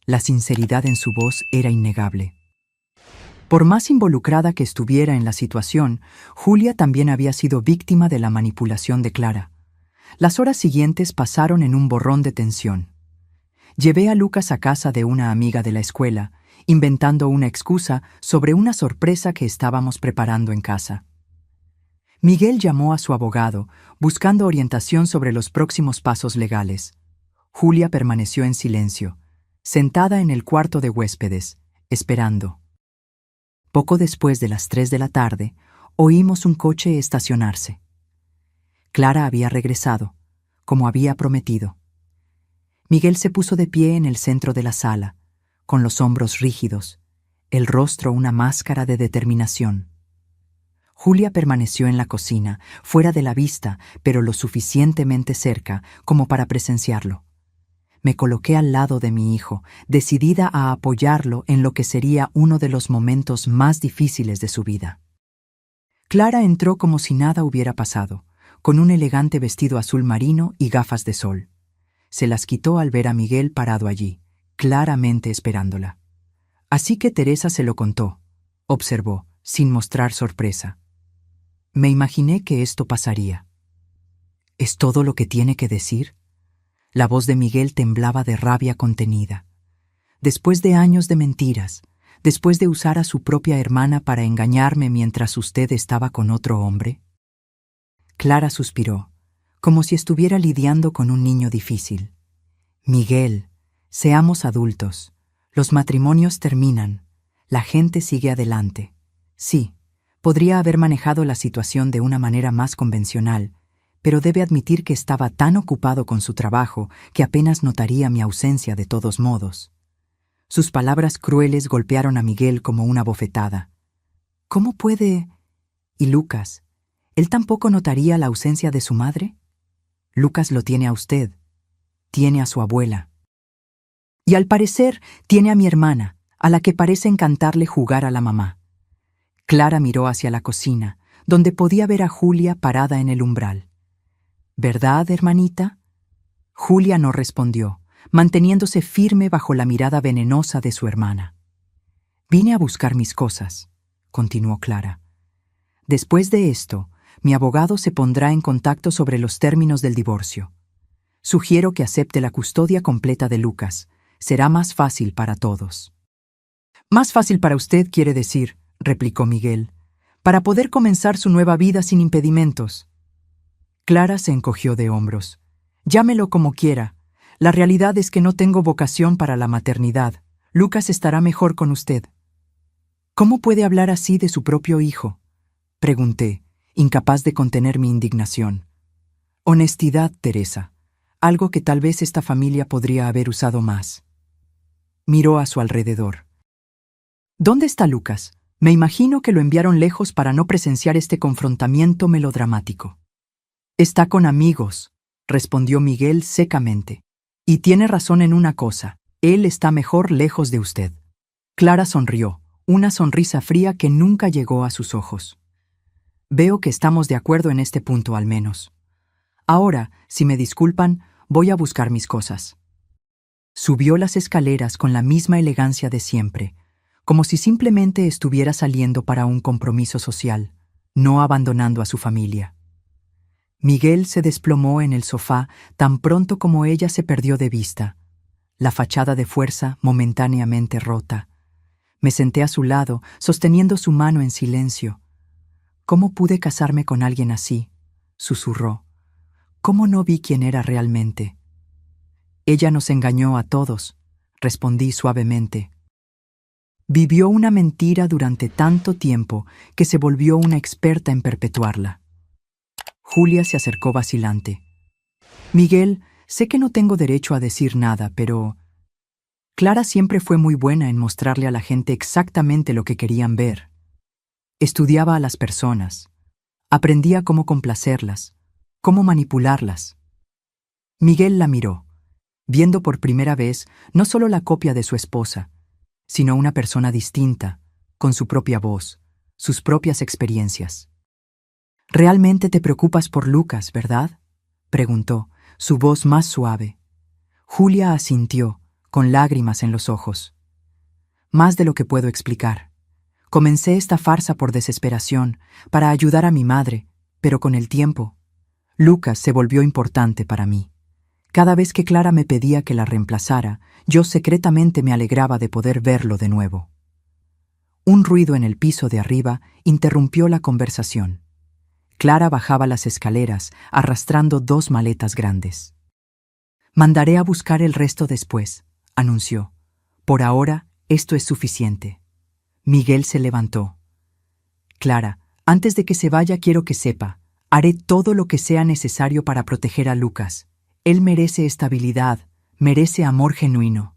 La sinceridad en su voz era innegable. Por más involucrada que estuviera en la situación, Julia también había sido víctima de la manipulación de Clara. Las horas siguientes pasaron en un borrón de tensión. Llevé a Lucas a casa de una amiga de la escuela, inventando una excusa sobre una sorpresa que estábamos preparando en casa. Miguel llamó a su abogado, buscando orientación sobre los próximos pasos legales. Julia permaneció en silencio, sentada en el cuarto de huéspedes, esperando. Poco después de las 3 de la tarde, oímos un coche estacionarse. Clara había regresado, como había prometido. Miguel se puso de pie en el centro de la sala, con los hombros rígidos, el rostro una máscara de determinación. Julia permaneció en la cocina, fuera de la vista, pero lo suficientemente cerca como para presenciarlo. Me coloqué al lado de mi hijo, decidida a apoyarlo en lo que sería uno de los momentos más difíciles de su vida. Clara entró como si nada hubiera pasado, con un elegante vestido azul marino y gafas de sol. Se las quitó al ver a Miguel parado allí, claramente esperándola. Así que Teresa se lo contó, observó, sin mostrar sorpresa. Me imaginé que esto pasaría. ¿Es todo lo que tiene que decir? La voz de Miguel temblaba de rabia contenida. Después de años de mentiras, después de usar a su propia hermana para engañarme mientras usted estaba con otro hombre. Clara suspiró, como si estuviera lidiando con un niño difícil. Miguel, seamos adultos. Los matrimonios terminan. La gente sigue adelante. Sí, podría haber manejado la situación de una manera más convencional, pero debe admitir que estaba tan ocupado con su trabajo que apenas notaría mi ausencia de todos modos. Sus palabras crueles golpearon a Miguel como una bofetada. ¿Cómo puede? Y Lucas, ¿Él tampoco notaría la ausencia de su madre? Lucas lo tiene a usted, tiene a su abuela. Y al parecer tiene a mi hermana, a la que parece encantarle jugar a la mamá. Clara miró hacia la cocina, donde podía ver a Julia parada en el umbral. ¿Verdad, hermanita? Julia no respondió, manteniéndose firme bajo la mirada venenosa de su hermana. Vine a buscar mis cosas, continuó Clara. Después de esto, mi abogado se pondrá en contacto sobre los términos del divorcio. Sugiero que acepte la custodia completa de Lucas. Será más fácil para todos. Más fácil para usted, quiere decir, replicó Miguel, para poder comenzar su nueva vida sin impedimentos. Clara se encogió de hombros. Llámelo como quiera. La realidad es que no tengo vocación para la maternidad. Lucas estará mejor con usted. ¿Cómo puede hablar así de su propio hijo?, pregunté, incapaz de contener mi indignación. Honestidad, Teresa, algo que tal vez esta familia podría haber usado más. Miró a su alrededor. ¿Dónde está Lucas? Me imagino que lo enviaron lejos para no presenciar este confrontamiento melodramático. Está con amigos, respondió Miguel secamente. Y tiene razón en una cosa, él está mejor lejos de usted. Clara sonrió, una sonrisa fría que nunca llegó a sus ojos. Veo que estamos de acuerdo en este punto al menos. Ahora, si me disculpan, voy a buscar mis cosas. Subió las escaleras con la misma elegancia de siempre, como si simplemente estuviera saliendo para un compromiso social, no abandonando a su familia. Miguel se desplomó en el sofá tan pronto como ella se perdió de vista, la fachada de fuerza momentáneamente rota. Me senté a su lado, sosteniendo su mano en silencio. ¿Cómo pude casarme con alguien así?, susurró. ¿Cómo no vi quién era realmente? Ella nos engañó a todos, respondí suavemente. Vivió una mentira durante tanto tiempo que se volvió una experta en perpetuarla. Julia se acercó vacilante. Miguel, sé que no tengo derecho a decir nada, pero... Clara siempre fue muy buena en mostrarle a la gente exactamente lo que querían ver. Estudiaba a las personas. Aprendía cómo complacerlas, cómo manipularlas. Miguel la miró, viendo por primera vez no solo la copia de su esposa, sino una persona distinta, con su propia voz, sus propias experiencias. «Realmente te preocupas por Lucas, ¿verdad?», preguntó, su voz más suave. Julia asintió, con lágrimas en los ojos. «Más de lo que puedo explicar. Comencé esta farsa por desesperación, para ayudar a mi madre, pero con el tiempo, Lucas se volvió importante para mí. Cada vez que Clara me pedía que la reemplazara, yo secretamente me alegraba de poder verlo de nuevo». Un ruido en el piso de arriba interrumpió la conversación. Clara bajaba las escaleras, arrastrando 2 maletas grandes. «Mandaré a buscar el resto después», anunció. «Por ahora, esto es suficiente». Miguel se levantó. «Clara, antes de que se vaya quiero que sepa, haré todo lo que sea necesario para proteger a Lucas. Él merece estabilidad, merece amor genuino».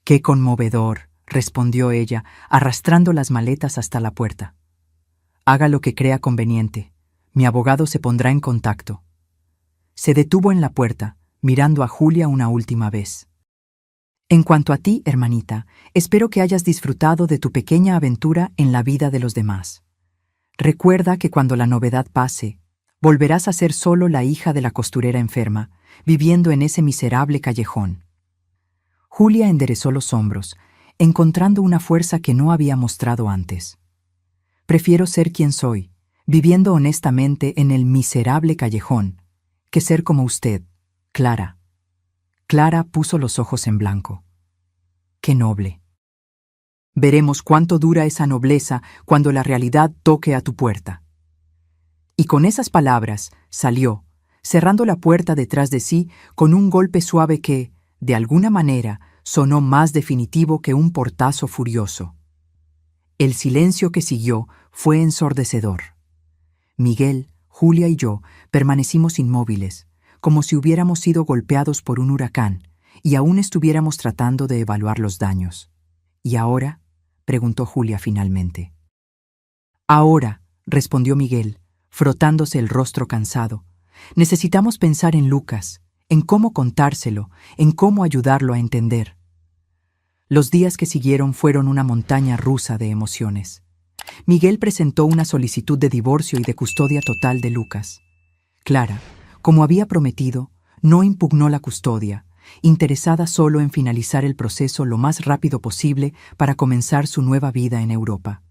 «Qué conmovedor», respondió ella, arrastrando las maletas hasta la puerta. «Haga lo que crea conveniente. Mi abogado se pondrá en contacto». Se detuvo en la puerta, mirando a Julia una última vez. «En cuanto a ti, hermanita, espero que hayas disfrutado de tu pequeña aventura en la vida de los demás. Recuerda que cuando la novedad pase, volverás a ser solo la hija de la costurera enferma, viviendo en ese miserable callejón». Julia enderezó los hombros, encontrando una fuerza que no había mostrado antes. «Prefiero ser quien soy, viviendo honestamente en el miserable callejón, que ser como usted, Clara». Clara puso los ojos en blanco. «Qué noble». «Veremos cuánto dura esa nobleza cuando la realidad toque a tu puerta». Y con esas palabras salió, cerrando la puerta detrás de sí con un golpe suave que, de alguna manera, sonó más definitivo que un portazo furioso. El silencio que siguió fue ensordecedor. Miguel, Julia y yo permanecimos inmóviles, como si hubiéramos sido golpeados por un huracán y aún estuviéramos tratando de evaluar los daños. «¿Y ahora?», preguntó Julia finalmente. «Ahora», respondió Miguel, frotándose el rostro cansado. Necesitamos pensar en Lucas, en cómo contárselo, en cómo ayudarlo a entender. Los días que siguieron fueron una montaña rusa de emociones. Miguel presentó una solicitud de divorcio y de custodia total de Lucas. Clara, como había prometido, no impugnó la custodia, interesada solo en finalizar el proceso lo más rápido posible para comenzar su nueva vida en Europa.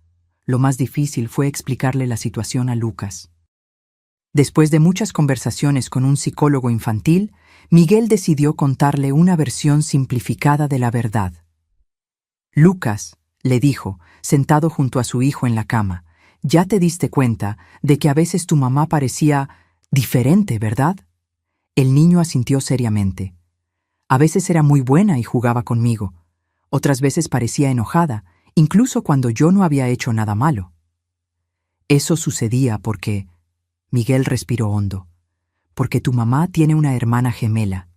Lo más difícil fue explicarle la situación a Lucas. Después de muchas conversaciones con un psicólogo infantil, Miguel decidió contarle una versión simplificada de la verdad. Lucas, le dijo, sentado junto a su hijo en la cama, ya te diste cuenta de que a veces tu mamá parecía diferente, ¿verdad? El niño asintió seriamente. A veces era muy buena y jugaba conmigo. Otras veces parecía enojada, incluso cuando yo no había hecho nada malo. Eso sucedía porque... Miguel respiró hondo. Porque tu mamá tiene una hermana gemela.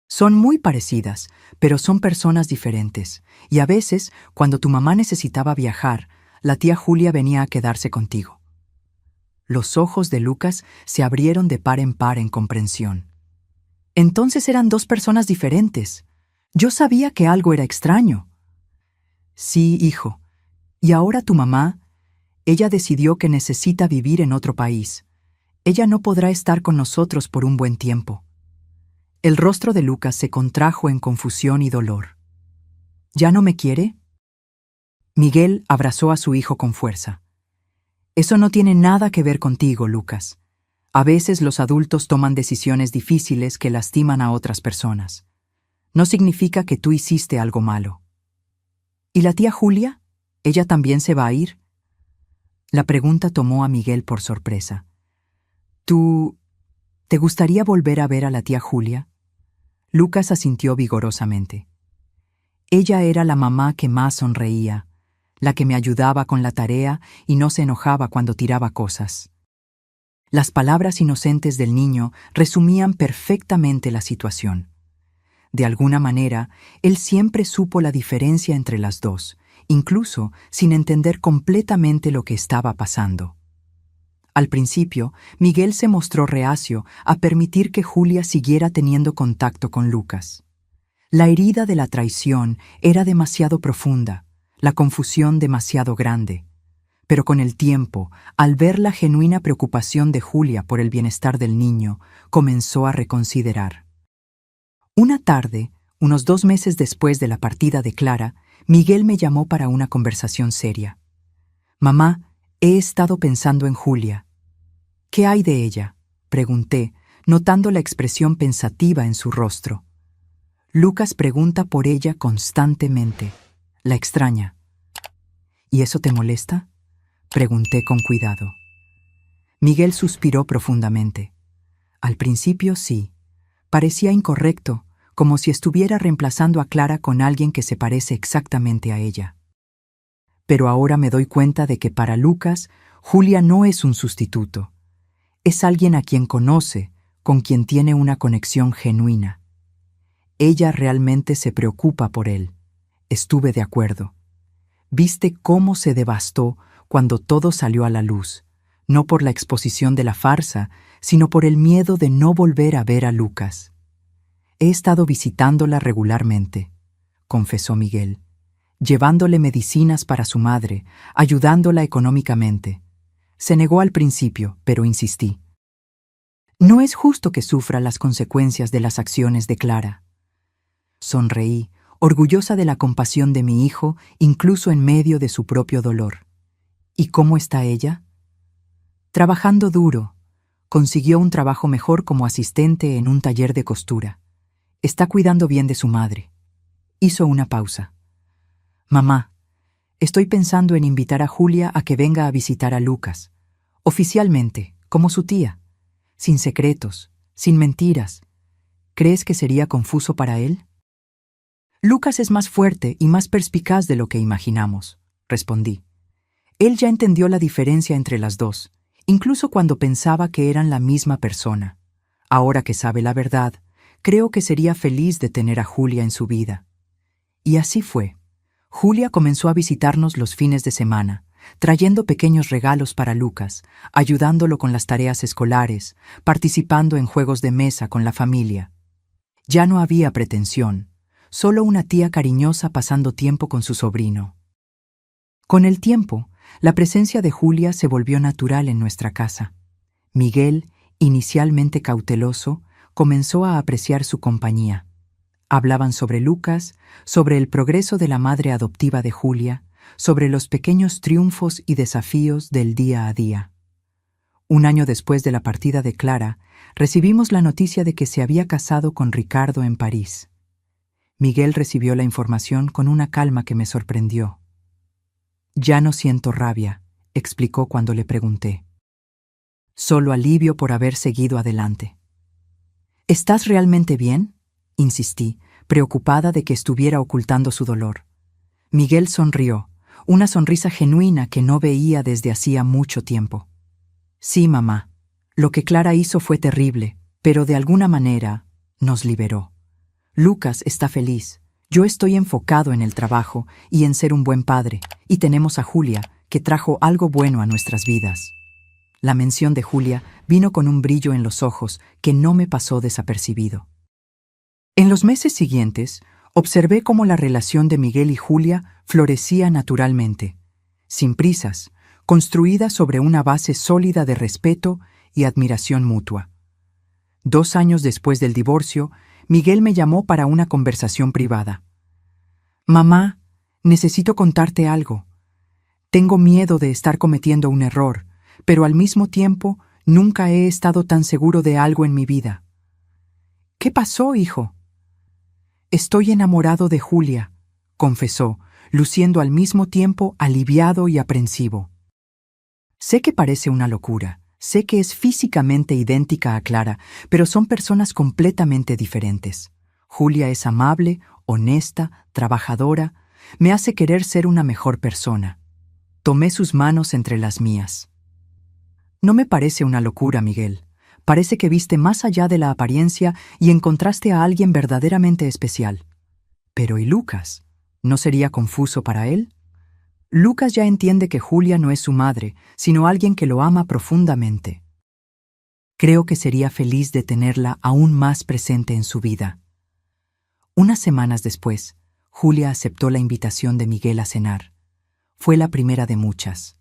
Son muy parecidas, pero son personas diferentes, y a veces, cuando tu mamá necesitaba viajar, la tía Julia venía a quedarse contigo. Los ojos de Lucas se abrieron de par en comprensión. Entonces eran dos personas diferentes. Yo sabía que algo era extraño. Sí, hijo. Y ahora tu mamá, ella decidió que necesita vivir en otro país. Ella no podrá estar con nosotros por un buen tiempo. El rostro de Lucas se contrajo en confusión y dolor. ¿Ya no me quiere? Miguel abrazó a su hijo con fuerza. Eso no tiene nada que ver contigo, Lucas. A veces los adultos toman decisiones difíciles que lastiman a otras personas. No significa que tú hiciste algo malo. ¿Y la tía Julia? ¿Ella también se va a ir? La pregunta tomó a Miguel por sorpresa. ¿Te gustaría volver a ver a la tía Julia? Lucas asintió vigorosamente. Ella era la mamá que más sonreía, la que me ayudaba con la tarea y no se enojaba cuando tiraba cosas. Las palabras inocentes del niño resumían perfectamente la situación. De alguna manera, él siempre supo la diferencia entre las dos, incluso sin entender completamente lo que estaba pasando. Al principio, Miguel se mostró reacio a permitir que Julia siguiera teniendo contacto con Lucas. La herida de la traición era demasiado profunda, la confusión demasiado grande. Pero con el tiempo, al ver la genuina preocupación de Julia por el bienestar del niño, comenzó a reconsiderar. Una tarde, unos 2 meses después de la partida de Clara, Miguel me llamó para una conversación seria. «Mamá, he estado pensando en Julia». «¿Qué hay de ella?», pregunté, notando la expresión pensativa en su rostro. Lucas pregunta por ella constantemente. La extraña. «¿Y eso te molesta?», pregunté con cuidado. Miguel suspiró profundamente. Al principio sí. Parecía incorrecto, como si estuviera reemplazando a Clara con alguien que se parece exactamente a ella. Pero ahora me doy cuenta de que para Lucas, Julia no es un sustituto. Es alguien a quien conoce, con quien tiene una conexión genuina. Ella realmente se preocupa por él. Estuve de acuerdo. ¿Viste cómo se devastó cuando todo salió a la luz? No por la exposición de la farsa, sino por el miedo de no volver a ver a Lucas. He estado visitándola regularmente, confesó Miguel, llevándole medicinas para su madre, ayudándola económicamente. Se negó al principio, pero insistí. No es justo que sufra las consecuencias de las acciones de Clara. Sonreí, orgullosa de la compasión de mi hijo, incluso en medio de su propio dolor. ¿Y cómo está ella? Trabajando duro. Consiguió un trabajo mejor como asistente en un taller de costura. Está cuidando bien de su madre. Hizo una pausa. Mamá, estoy pensando en invitar a Julia a que venga a visitar a Lucas. Oficialmente, como su tía. Sin secretos, sin mentiras. ¿Crees que sería confuso para él? Lucas es más fuerte y más perspicaz de lo que imaginamos, respondí. Él ya entendió la diferencia entre las dos, incluso cuando pensaba que eran la misma persona. Ahora que sabe la verdad, creo que sería feliz de tener a Julia en su vida. Y así fue. Julia comenzó a visitarnos los fines de semana, trayendo pequeños regalos para Lucas, ayudándolo con las tareas escolares, participando en juegos de mesa con la familia. Ya no había pretensión, solo una tía cariñosa pasando tiempo con su sobrino. Con el tiempo, la presencia de Julia se volvió natural en nuestra casa. Miguel, inicialmente cauteloso, comenzó a apreciar su compañía. Hablaban sobre Lucas, sobre el progreso de la madre adoptiva de Julia, sobre los pequeños triunfos y desafíos del día a día. Un año después de la partida de Clara, recibimos la noticia de que se había casado con Ricardo en París. Miguel recibió la información con una calma que me sorprendió. «Ya no siento rabia», explicó cuando le pregunté. «Solo alivio por haber seguido adelante». «¿Estás realmente bien?», insistí, preocupada de que estuviera ocultando su dolor. Miguel sonrió, una sonrisa genuina que no veía desde hacía mucho tiempo. «Sí, mamá. Lo que Clara hizo fue terrible, pero de alguna manera nos liberó. Lucas está feliz. Yo estoy enfocado en el trabajo y en ser un buen padre, y tenemos a Julia, que trajo algo bueno a nuestras vidas». La mención de Julia vino con un brillo en los ojos que no me pasó desapercibido. En los meses siguientes, observé cómo la relación de Miguel y Julia florecía naturalmente, sin prisas, construida sobre una base sólida de respeto y admiración mutua. 2 años después del divorcio, Miguel me llamó para una conversación privada. «Mamá, necesito contarte algo. Tengo miedo de estar cometiendo un error, pero al mismo tiempo nunca he estado tan seguro de algo en mi vida». «¿Qué pasó, hijo?» «Estoy enamorado de Julia», confesó, luciendo al mismo tiempo aliviado y aprensivo. Sé que parece una locura, sé que es físicamente idéntica a Clara, pero son personas completamente diferentes. Julia es amable, honesta, trabajadora, me hace querer ser una mejor persona. Tomé sus manos entre las mías. «No me parece una locura, Miguel. Parece que viste más allá de la apariencia y encontraste a alguien verdaderamente especial. Pero ¿y Lucas? ¿No sería confuso para él?» «Lucas ya entiende que Julia no es su madre, sino alguien que lo ama profundamente. Creo que sería feliz de tenerla aún más presente en su vida». Unas semanas después, Julia aceptó la invitación de Miguel a cenar. Fue la primera de muchas.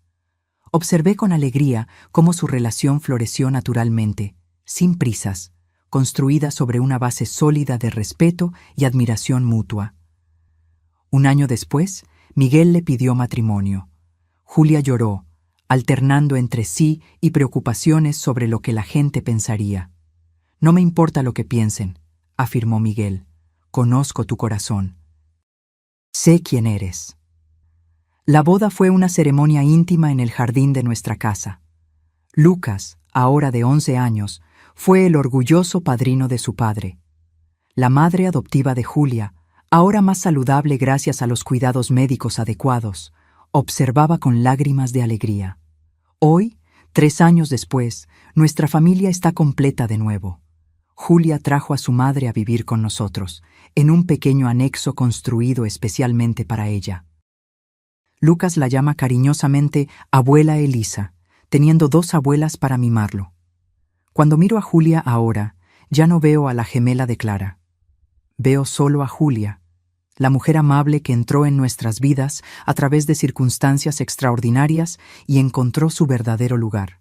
Observé con alegría cómo su relación floreció naturalmente, sin prisas, construida sobre una base sólida de respeto y admiración mutua. Un año después, Miguel le pidió matrimonio. Julia lloró, alternando entre sí y preocupaciones sobre lo que la gente pensaría. «No me importa lo que piensen», afirmó Miguel. «Conozco tu corazón. Sé quién eres». La boda fue una ceremonia íntima en el jardín de nuestra casa. Lucas, ahora de 11 años, fue el orgulloso padrino de su padre. La madre adoptiva de Julia, ahora más saludable gracias a los cuidados médicos adecuados, observaba con lágrimas de alegría. Hoy, 3 años después, nuestra familia está completa de nuevo. Julia trajo a su madre a vivir con nosotros, en un pequeño anexo construido especialmente para ella. Lucas la llama cariñosamente Abuela Elisa, teniendo 2 abuelas para mimarlo. Cuando miro a Julia ahora, ya no veo a la gemela de Clara. Veo solo a Julia, la mujer amable que entró en nuestras vidas a través de circunstancias extraordinarias y encontró su verdadero lugar.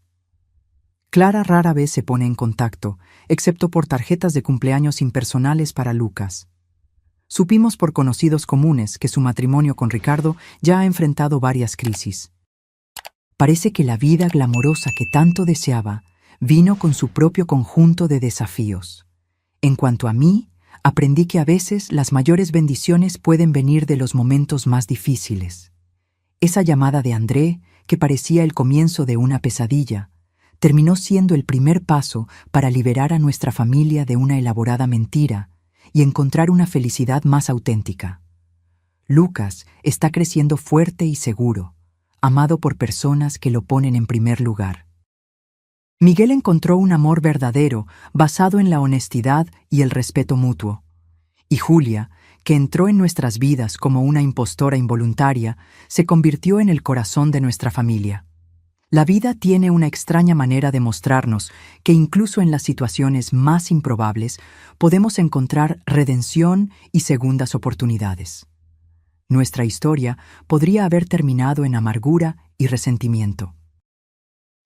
Clara rara vez se pone en contacto, excepto por tarjetas de cumpleaños impersonales para Lucas. Supimos por conocidos comunes que su matrimonio con Ricardo ya ha enfrentado varias crisis. Parece que la vida glamorosa que tanto deseaba vino con su propio conjunto de desafíos. En cuanto a mí, aprendí que a veces las mayores bendiciones pueden venir de los momentos más difíciles. Esa llamada de André, que parecía el comienzo de una pesadilla, terminó siendo el primer paso para liberar a nuestra familia de una elaborada mentira y encontrar una felicidad más auténtica. Lucas está creciendo fuerte y seguro, amado por personas que lo ponen en primer lugar. Miguel encontró un amor verdadero basado en la honestidad y el respeto mutuo. Y Julia, que entró en nuestras vidas como una impostora involuntaria, se convirtió en el corazón de nuestra familia. La vida tiene una extraña manera de mostrarnos que incluso en las situaciones más improbables podemos encontrar redención y segundas oportunidades. Nuestra historia podría haber terminado en amargura y resentimiento.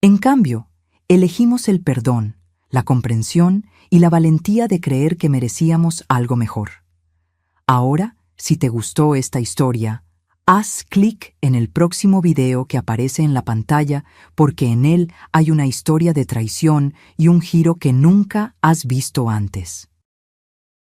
En cambio, elegimos el perdón, la comprensión y la valentía de creer que merecíamos algo mejor. Ahora, si te gustó esta historia, haz clic en el próximo video que aparece en la pantalla porque en él hay una historia de traición y un giro que nunca has visto antes.